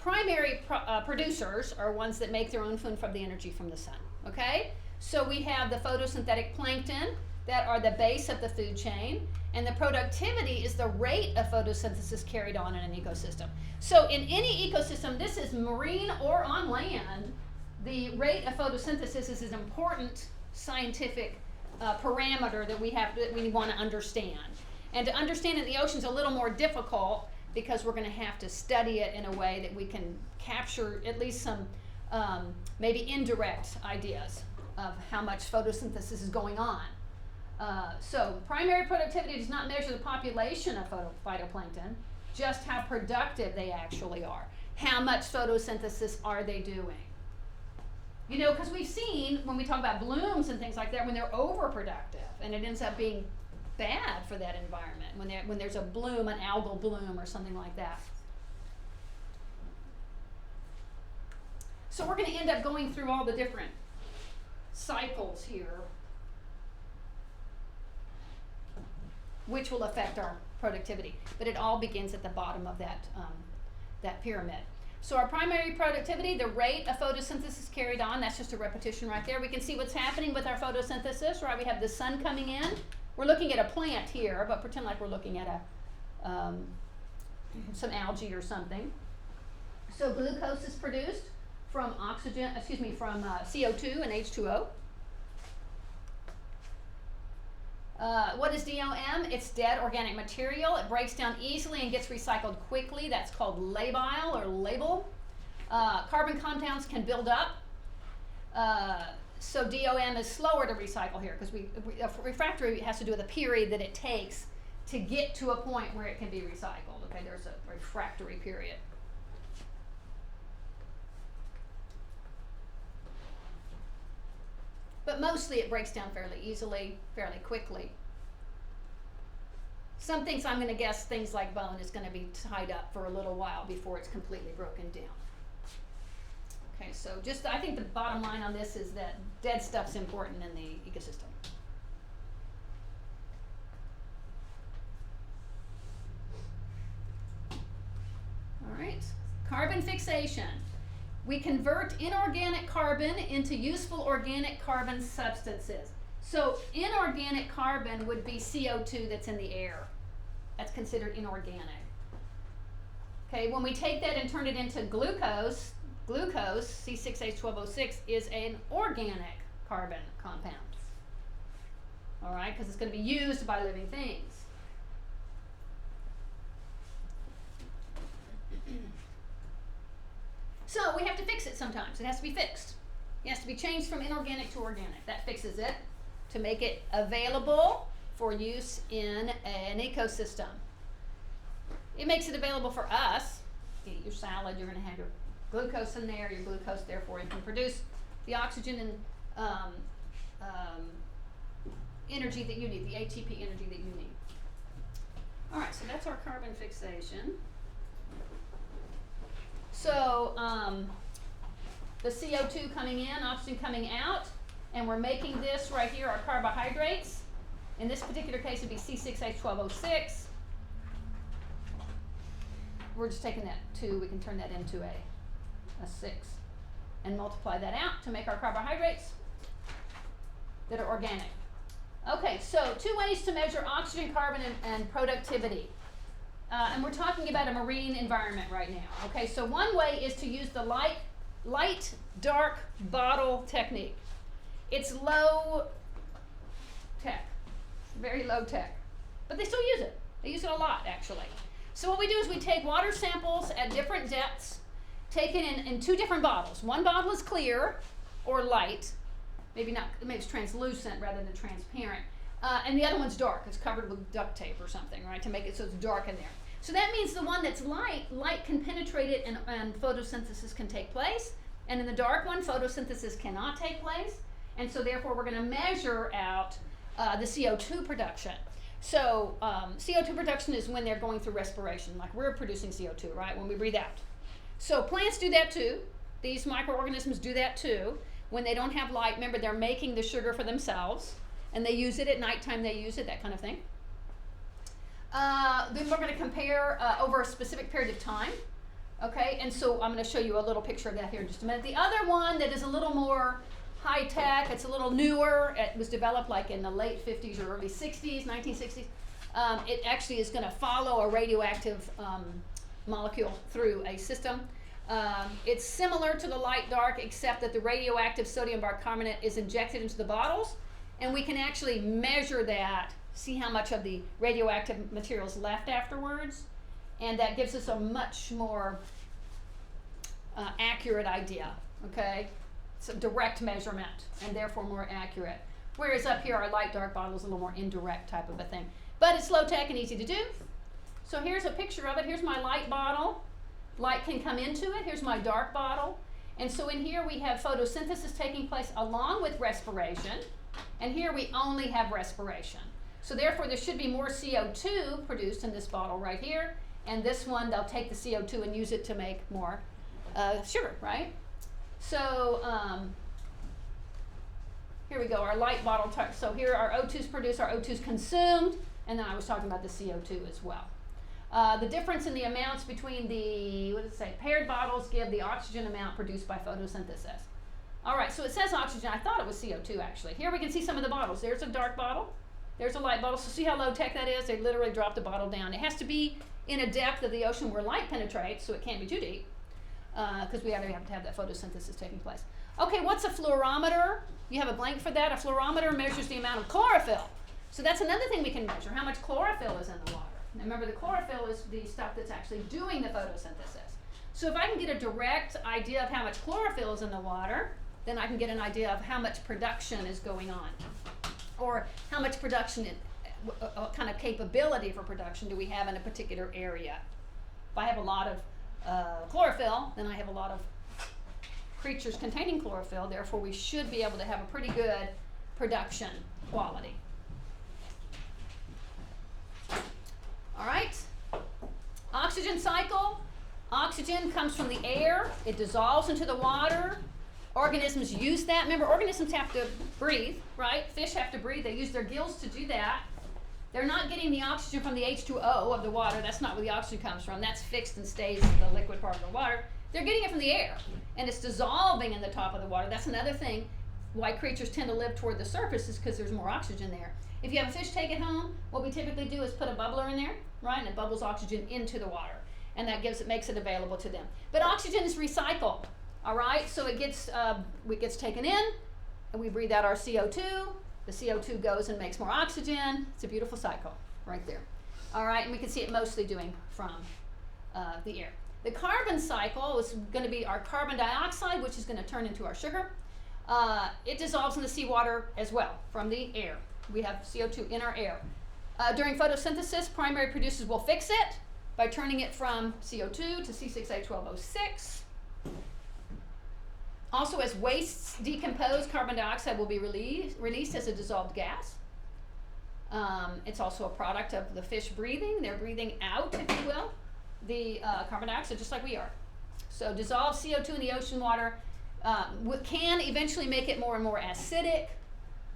S1: primary producers are ones that make their own food from the energy from the sun. Okay, so we have the photosynthetic plankton that are the base of the food chain, and the productivity is the rate of photosynthesis carried on in an ecosystem. So in any ecosystem, this is marine or on land, the rate of photosynthesis is an important scientific parameter that we want to understand. And to understand in the ocean is a little more difficult because we're going to have to study it in a way that we can capture at least some maybe indirect ideas of how much photosynthesis is going on. So primary productivity does not measure the population of phytoplankton, just how productive they actually are. How much photosynthesis are they doing? You know, because we've seen when we talk about blooms and things like that, when they're overproductive, and it ends up being bad for that environment when there's a bloom, an algal bloom or something like that. So we're going to end up going through all the different cycles here, which will affect our productivity, but it all begins at the bottom of that pyramid. So our primary productivity, the rate of photosynthesis carried on, that's just a repetition right there. We can see what's happening with our photosynthesis, right? We have the sun coming in. We're looking at a plant here, but pretend like we're looking at some algae or something. So glucose is produced from from CO2 and H2O. What is DOM? It's dead organic material. It breaks down easily and gets recycled quickly. That's called labile or label. Carbon compounds can build up. So DOM is slower to recycle here because refractory has to do with the period that it takes to get to a point where it can be recycled. Okay, there's a refractory period. But mostly it breaks down fairly easily, fairly quickly. Some things I'm going to guess things like bone is going to be tied up for a little while before it's completely broken down. Okay, so I think the bottom line on this is that dead stuff's important in the ecosystem. All right, carbon fixation. We convert inorganic carbon into useful organic carbon substances. So inorganic carbon would be CO2 that's in the air. That's considered inorganic. Okay, when we take that and turn it into glucose, C6H12O6, is an organic carbon compound. All right, because it's going to be used by living things. So we have to fix it sometimes. It has to be fixed. It has to be changed from inorganic to organic. That fixes it to make it available for use in an ecosystem. It makes it available for us. You eat your salad, you're going to have your glucose in there. Your glucose, therefore, you can produce the oxygen and energy that you need, the ATP energy that you need. All right, so that's our carbon fixation. So the CO2 coming in, oxygen coming out, and we're making this right here our carbohydrates. In this particular case, it'd be C6H12O6. We're just taking that 2, we can turn that into a 6 and multiply that out to make our carbohydrates that are organic. Okay, so 2 ways to measure oxygen, carbon, and productivity. And we're talking about a marine environment right now. Okay, so one way is to use the light, dark bottle technique. It's low tech, very low tech, but they still use it. They use it a lot, actually. So what we do is we take water samples at different depths, taken in 2 different bottles. One bottle is clear or light, maybe it's translucent rather than transparent, and the other one's dark. It's covered with duct tape or something, right, to make it so it's dark in there. So that means the one that's light can penetrate it and photosynthesis can take place, and in the dark one, photosynthesis cannot take place, and so therefore we're going to measure out the CO2 production. So CO2 production is when they're going through respiration, like we're producing CO2, right, when we breathe out. So plants do that too. These microorganisms do that too. When they don't have light, remember, they're making the sugar for themselves, and they use it at nighttime, they use it, that kind of thing. Then we're going to compare over a specific period of time. Okay, and so I'm going to show you a little picture of that here in just a minute. The other one that is a little more high tech, it's a little newer, it was developed like in the late 50s or early 60s, 1960s. It actually is going to follow a radioactive molecule through a system. It's similar to the light dark, except that the radioactive sodium bicarbonate is injected into the bottles, and we can actually measure that, see how much of the radioactive material is left afterwards, and that gives us a much more accurate idea, okay? It's a direct measurement, and therefore more accurate. Whereas up here, our light dark bottle is a little more indirect type of a thing. But it's low tech and easy to do. So here's a picture of it. Here's my light bottle. Light can come into it. Here's my dark bottle. And so in here we have photosynthesis taking place along with respiration. And here we only have respiration. So therefore there should be more CO2 produced in this bottle right here. And this one, they'll take the CO2 and use it to make more sugar, right? So here we go, our light bottle. So here our O2 is produced, our O2 is consumed, and then I was talking about the CO2 as well. The difference in the amounts between the, what does it say, paired bottles give the oxygen amount produced by photosynthesis. All right, so it says oxygen. I thought it was CO2 actually. Here we can see some of the bottles. There's a dark bottle. There's a light bottle. So see how low tech that is? They literally dropped the bottle down. It has to be in a depth of the ocean where light penetrates, so it can't be too deep, because we have to have that photosynthesis taking place. Okay, what's a fluorometer? You have a blank for that. A fluorometer measures the amount of chlorophyll. So that's another thing we can measure, how much chlorophyll is in the water. Now remember, the chlorophyll is the stuff that's actually doing the photosynthesis. So if I can get a direct idea of how much chlorophyll is in the water, then I can get an idea of how much production is going on, or how much production, what kind of capability for production do we have in a particular area. If I have a lot of chlorophyll, then I have a lot of creatures containing chlorophyll, therefore we should be able to have a pretty good production quality. All right, oxygen cycle. Oxygen comes from the air, it dissolves into the water. Organisms use that. Remember, organisms have to breathe, right? Fish have to breathe, they use their gills to do that. They're not getting the oxygen from the H2O of the water. That's not where the oxygen comes from. That's fixed and stays in the liquid part of the water. They're getting it from the air, and it's dissolving in the top of the water. That's another thing why creatures tend to live toward the surface, is because there's more oxygen there. If you have a fish take it home, what we typically do is put a bubbler in there, right? And it bubbles oxygen into the water, and that makes it available to them. But oxygen is recycled, all right? So it gets taken in, and we breathe out our CO2. The CO2 goes and makes more oxygen. It's a beautiful cycle right there. All right, and we can see it mostly doing from the air. The carbon cycle is going to be our carbon dioxide, which is going to turn into our sugar. It dissolves in the seawater as well from the air. We have CO2 in our air. During photosynthesis, primary producers will fix it by turning it from CO2 to C6H12O6. Also, as wastes decompose, carbon dioxide will be released as a dissolved gas. It's also a product of the fish breathing. They're breathing out, if you will, the carbon dioxide, just like we are. So dissolved CO2 in the ocean water can eventually make it more and more acidic.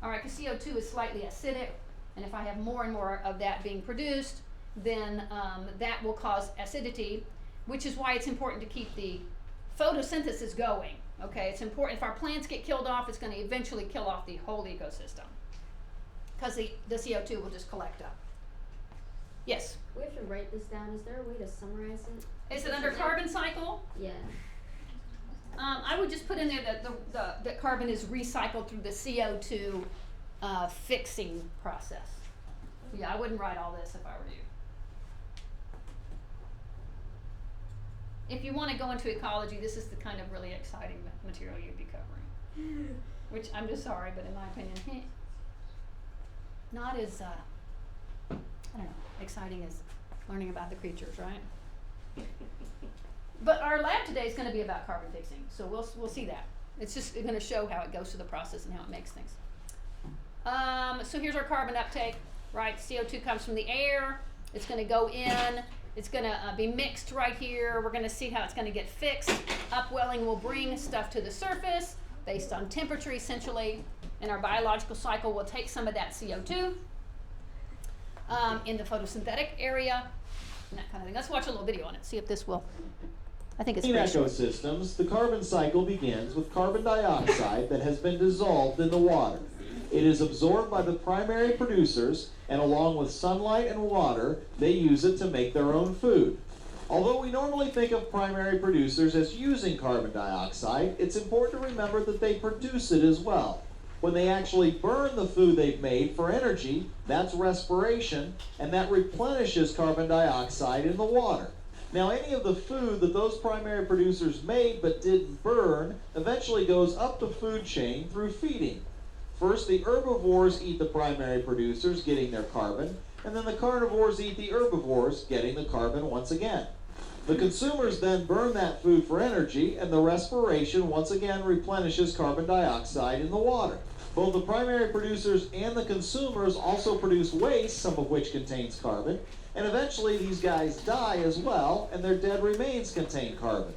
S1: All right, because CO2 is slightly acidic, and if I have more and more of that being produced, then that will cause acidity, which is why it's important to keep the photosynthesis going. Okay, it's important. If our plants get killed off, it's going to eventually kill off the whole ecosystem, because the CO2 will just collect up. Yes?
S3: We have to write this down. Is there a way to summarize it?
S1: Is it under carbon cycle?
S3: Yeah.
S1: I would just put in there that that carbon is recycled through the CO2 fixing process. Yeah, I wouldn't write all this if I were you. If you want to go into ecology, this is the kind of really exciting material you'd be covering. Which, I'm just sorry, but in my opinion, not as, I don't know, exciting as learning about the creatures, right? But our lab today is going to be about carbon fixing, so we'll see that. It's just going to show how it goes through the process and how it makes things. So here's our carbon uptake, right? CO2 comes from the air. It's going to go in. It's going to be mixed right here. We're going to see how it's going to get fixed. Upwelling will bring stuff to the surface based on temperature, essentially. And our biological cycle will take some of that CO2 in the photosynthetic area and that kind of thing. Let's watch a little video on it, see if this will. I think it's
S4: In
S1: pretty short.
S4: ecosystems, the carbon cycle begins with carbon dioxide that has been dissolved in the water. It is absorbed by the primary producers, and along with sunlight and water, they use it to make their own food. Although we normally think of primary producers as using carbon dioxide, it's important to remember that they produce it as well. When they actually burn the food they've made for energy, that's respiration, and that replenishes carbon dioxide in the water. Now, any of the food that those primary producers made but didn't burn eventually goes up the food chain through feeding. First, the herbivores eat the primary producers, getting their carbon, and then the carnivores eat the herbivores, getting the carbon once again. The consumers then burn that food for energy, and the respiration once again replenishes carbon dioxide in the water. Both the primary producers and the consumers also produce waste, some of which contains carbon, and eventually these guys die as well, and their dead remains contain carbon.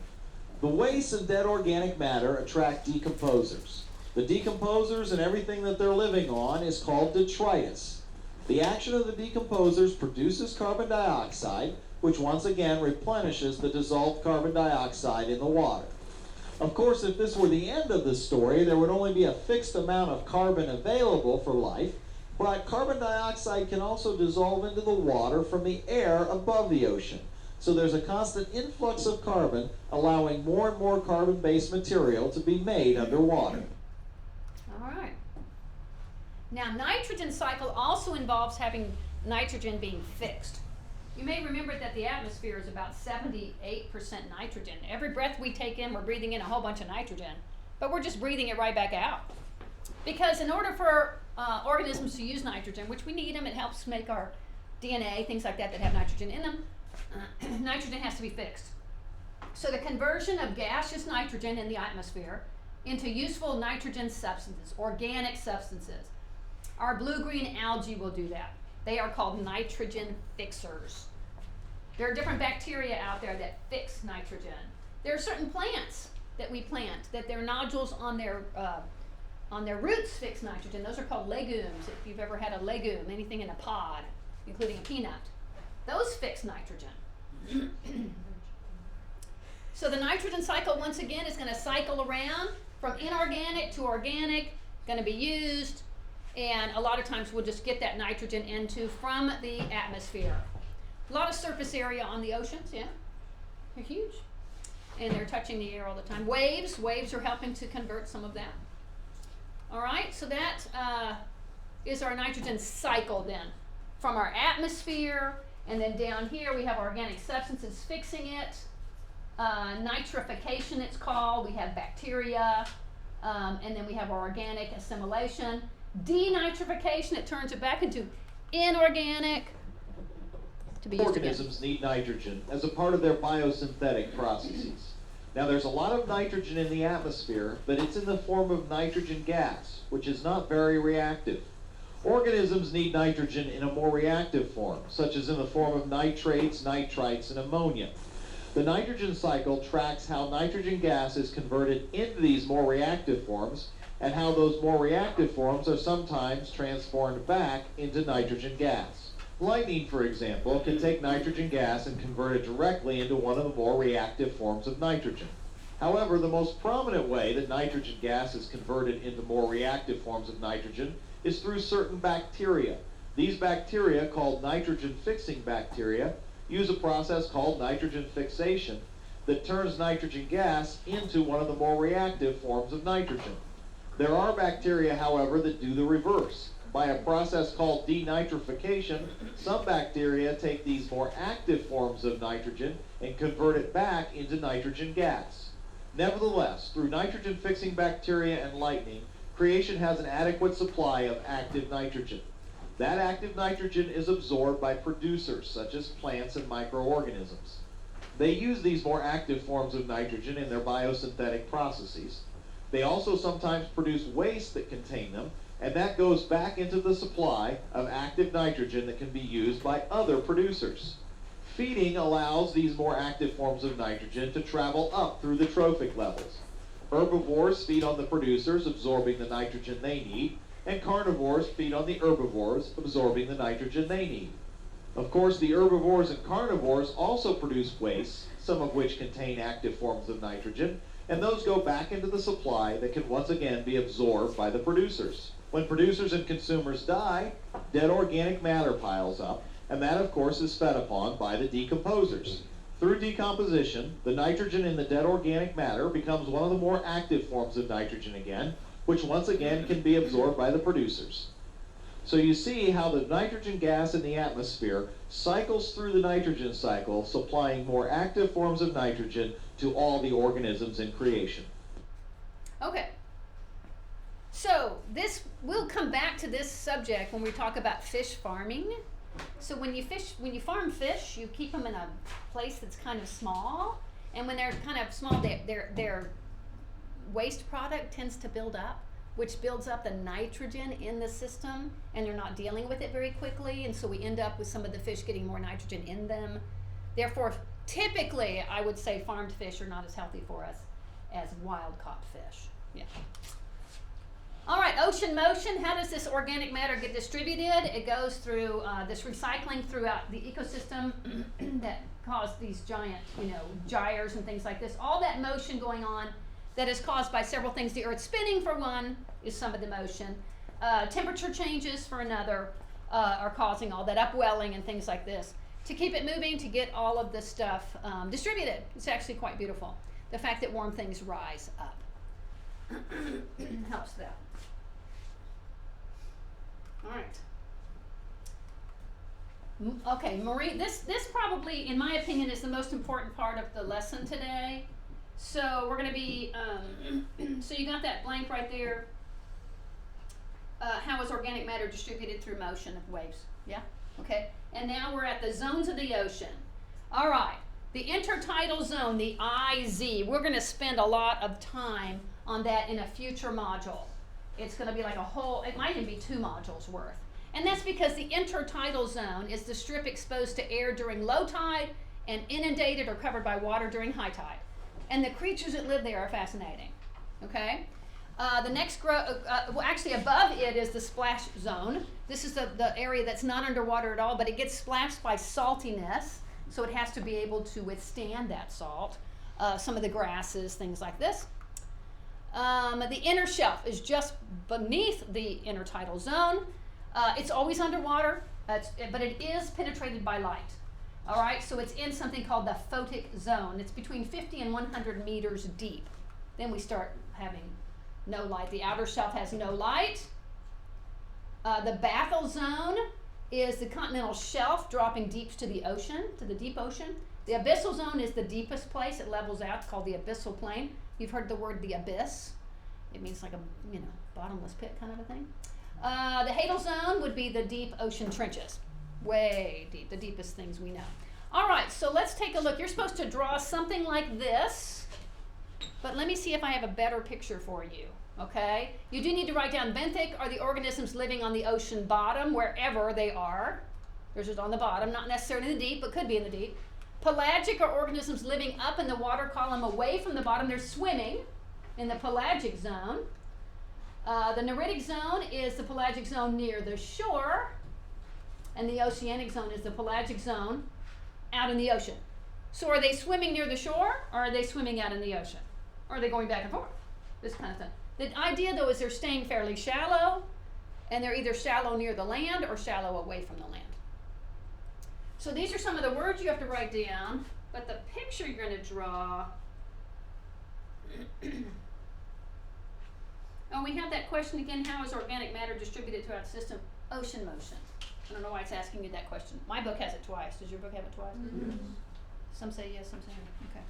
S4: The waste and dead organic matter attract decomposers. The decomposers and everything that they're living on is called detritus. The action of the decomposers produces carbon dioxide, which once again replenishes the dissolved carbon dioxide in the water. Of course, if this were the end of the story, there would only be a fixed amount of carbon available for life, but carbon dioxide can also dissolve into the water from the air above the ocean. So there's a constant influx of carbon, allowing more and more carbon-based material to be made underwater.
S1: All right. Now, nitrogen cycle also involves having nitrogen being fixed. You may remember that the atmosphere is about 78% nitrogen. Every breath we take in, we're breathing in a whole bunch of nitrogen, but we're just breathing it right back out. Because in order for organisms to use nitrogen, which we need them, it helps make our DNA, things like that that have nitrogen in them, nitrogen has to be fixed. So the conversion of gaseous nitrogen in the atmosphere into useful nitrogen substances, organic substances. Our blue-green algae will do that. They are called nitrogen fixers. There are different bacteria out there that fix nitrogen. There are certain plants that we plant that their nodules on their roots fix nitrogen. Those are called legumes. If you've ever had a legume, anything in a pod, including a peanut, those fix nitrogen. So the nitrogen cycle, once again, is going to cycle around from inorganic to organic, going to be used, and a lot of times we'll just get that nitrogen into from the atmosphere. A lot of surface area on the oceans, yeah, they're huge, and they're touching the air all the time. Waves are helping to convert some of that. All right, so that is our nitrogen cycle then, from our atmosphere, and then down here we have organic substances fixing it. Nitrification it's called. We have bacteria, and then we have organic assimilation. Denitrification, it turns it back into inorganic to be used again.
S4: Organisms need nitrogen as a part of their biosynthetic processes. Now there's a lot of nitrogen in the atmosphere, but it's in the form of nitrogen gas, which is not very reactive. Organisms need nitrogen in a more reactive form, such as in the form of nitrates, nitrites, and ammonia. The nitrogen cycle tracks how nitrogen gas is converted into these more reactive forms and how those more reactive forms are sometimes transformed back into nitrogen gas. Lightning, for example, can take nitrogen gas and convert it directly into one of the more reactive forms of nitrogen. However, the most prominent way that nitrogen gas is converted into more reactive forms of nitrogen is through certain bacteria. These bacteria, called nitrogen-fixing bacteria, use a process called nitrogen fixation that turns nitrogen gas into one of the more reactive forms of nitrogen. There are bacteria, however, that do the reverse. By a process called denitrification, some bacteria take these more active forms of nitrogen and convert it back into nitrogen gas. Nevertheless, through nitrogen-fixing bacteria and lightning, creation has an adequate supply of active nitrogen. That active nitrogen is absorbed by producers, such as plants and microorganisms. They use these more active forms of nitrogen in their biosynthetic processes. They also sometimes produce waste that contain them, and that goes back into the supply of active nitrogen that can be used by other producers. Feeding allows these more active forms of nitrogen to travel up through the trophic levels. Herbivores feed on the producers, absorbing the nitrogen they need, and carnivores feed on the herbivores, absorbing the nitrogen they need. Of course, the herbivores and carnivores also produce wastes, some of which contain active forms of nitrogen, and those go back into the supply that can once again be absorbed by the producers. When producers and consumers die, dead organic matter piles up, and that, of course, is fed upon by the decomposers. Through decomposition, the nitrogen in the dead organic matter becomes one of the more active forms of nitrogen again, which once again can be absorbed by the producers. So you see how the nitrogen gas in the atmosphere cycles through the nitrogen cycle, supplying more active forms of nitrogen to all the organisms in creation.
S1: Okay. So we'll come back to this subject when we talk about fish farming. So when you farm fish, you keep them in a place that's kind of small, and when they're kind of small, their waste product tends to build up, which builds up the nitrogen in the system, and they're not dealing with it very quickly, and so we end up with some of the fish getting more nitrogen in them. Therefore, typically, I would say farmed fish are not as healthy for us as wild-caught fish. Yeah. All right, ocean motion. How does this organic matter get distributed? It goes through this recycling throughout the ecosystem that cause these giant, gyres and things like this. All that motion going on that is caused by several things. The Earth spinning, for one, is some of the motion. Temperature changes, for another, are causing all that upwelling and things like this. To keep it moving, to get all of this stuff distributed. It's actually quite beautiful. The fact that warm things rise up helps that. All right. Okay, Marie, this probably, in my opinion, is the most important part of the lesson today. So we're going to be, so you got that blank right there. How is organic matter distributed through motion of waves? Yeah? Okay. And now we're at the zones of the ocean. All right. The intertidal zone, the IZ, we're going to spend a lot of time on that in a future module. It's going to be like it might even be 2 modules worth. And that's because the intertidal zone is the strip exposed to air during low tide and inundated or covered by water during high tide. And the creatures that live there are fascinating. Okay? The next, actually above it is the splash zone. This is the area that's not underwater at all, but it gets splashed by saltiness, so it has to be able to withstand that salt. Some of the grasses, things like this. The inner shelf is just beneath the intertidal zone. It's always underwater, but it is penetrated by light. All right, so it's in something called the photic zone. It's between 50 and 100 meters deep. Then we start having no light. The outer shelf has no light. The bathal zone is the continental shelf dropping deep to the ocean, to the deep ocean. The abyssal zone is the deepest place. It levels out. It's called the abyssal plain. You've heard the word the abyss. It means like a bottomless pit kind of a thing. The hadal zone would be the deep ocean trenches. Way deep, the deepest things we know. All right, so let's take a look. You're supposed to draw something like this, but let me see if I have a better picture for you, okay? You do need to write down benthic are the organisms living on the ocean bottom, wherever they are. They're just on the bottom, not necessarily in the deep, but could be in the deep. Pelagic are organisms living up in the water column away from the bottom. They're swimming in the pelagic zone. The neritic zone is the pelagic zone near the shore, and the oceanic zone is the pelagic zone out in the ocean. So are they swimming near the shore, or are they swimming out in the ocean? Or are they going back and forth? This kind of thing. The idea, though, is they're staying fairly shallow, and they're either shallow near the land or shallow away from the land. So these are some of the words you have to write down, but the picture you're going to draw. Oh, we have that question again. How is organic matter distributed throughout the system? Ocean motion. I don't know why it's asking you that question. My book has it twice. Does your book have it twice? Mm-hmm. Some say yes, some say no. Okay.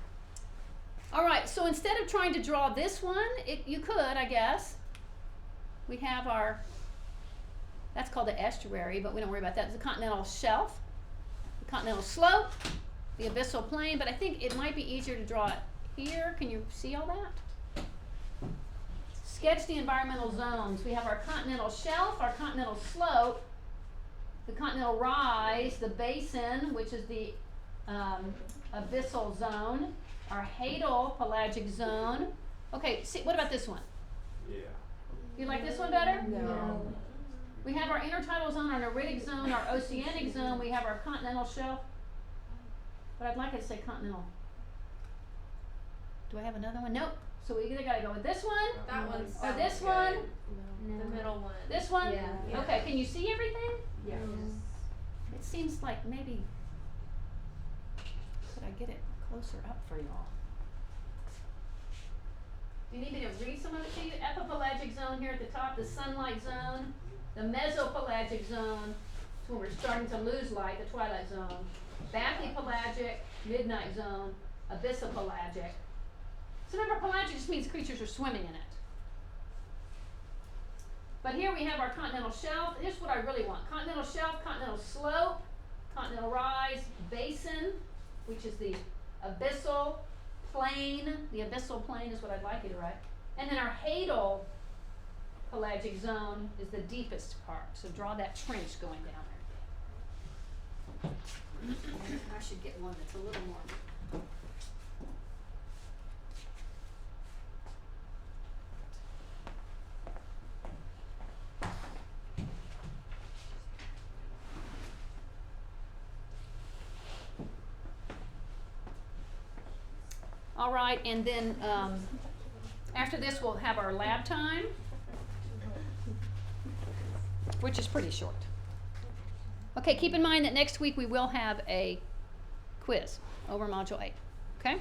S1: All right, so instead of trying to draw this one, you could, I guess. We have our, that's called the estuary, but we don't worry about that. It's the continental shelf, the continental slope, the abyssal plain, but I think it might be easier to draw it here. Can you see all that? Sketch the environmental zones. We have our continental shelf, our continental slope, the continental rise, the basin, which is the abyssal zone, our hadal pelagic zone. Okay, see, what about this one?
S7: Yeah.
S1: You like this one better?
S3: No.
S1: We have our intertidal zone, our neritic zone, our oceanic zone. We have our continental shelf. But I'd like it to say continental. Do I have another one? Nope. So we either got to go with this one,
S8: That one's
S1: or this one,
S3: No.
S8: the middle one.
S1: this one.
S3: Yeah.
S1: Okay, can you see everything?
S3: Yes.
S1: It seems like maybe, could I get it closer up for y'all? Do you need me to read some of it to you? Epipelagic zone here at the top, the sunlight zone, the mesopelagic zone, it's when we're starting to lose light, the twilight zone, bathypelagic, midnight zone, abyssopelagic. So remember, pelagic just means creatures are swimming in it. But here we have our continental shelf. Here's what I really want. Continental shelf, continental slope, continental rise, basin, which is the abyssal plain. The abyssal plain is what I'd like you to write. And then our hadal pelagic zone is the deepest part. So draw that trench going down there. I should get one that's a little more. All right, and then after this we'll have our lab time, which is pretty short. Okay, keep in mind that next week we will have a quiz over Module 8, okay?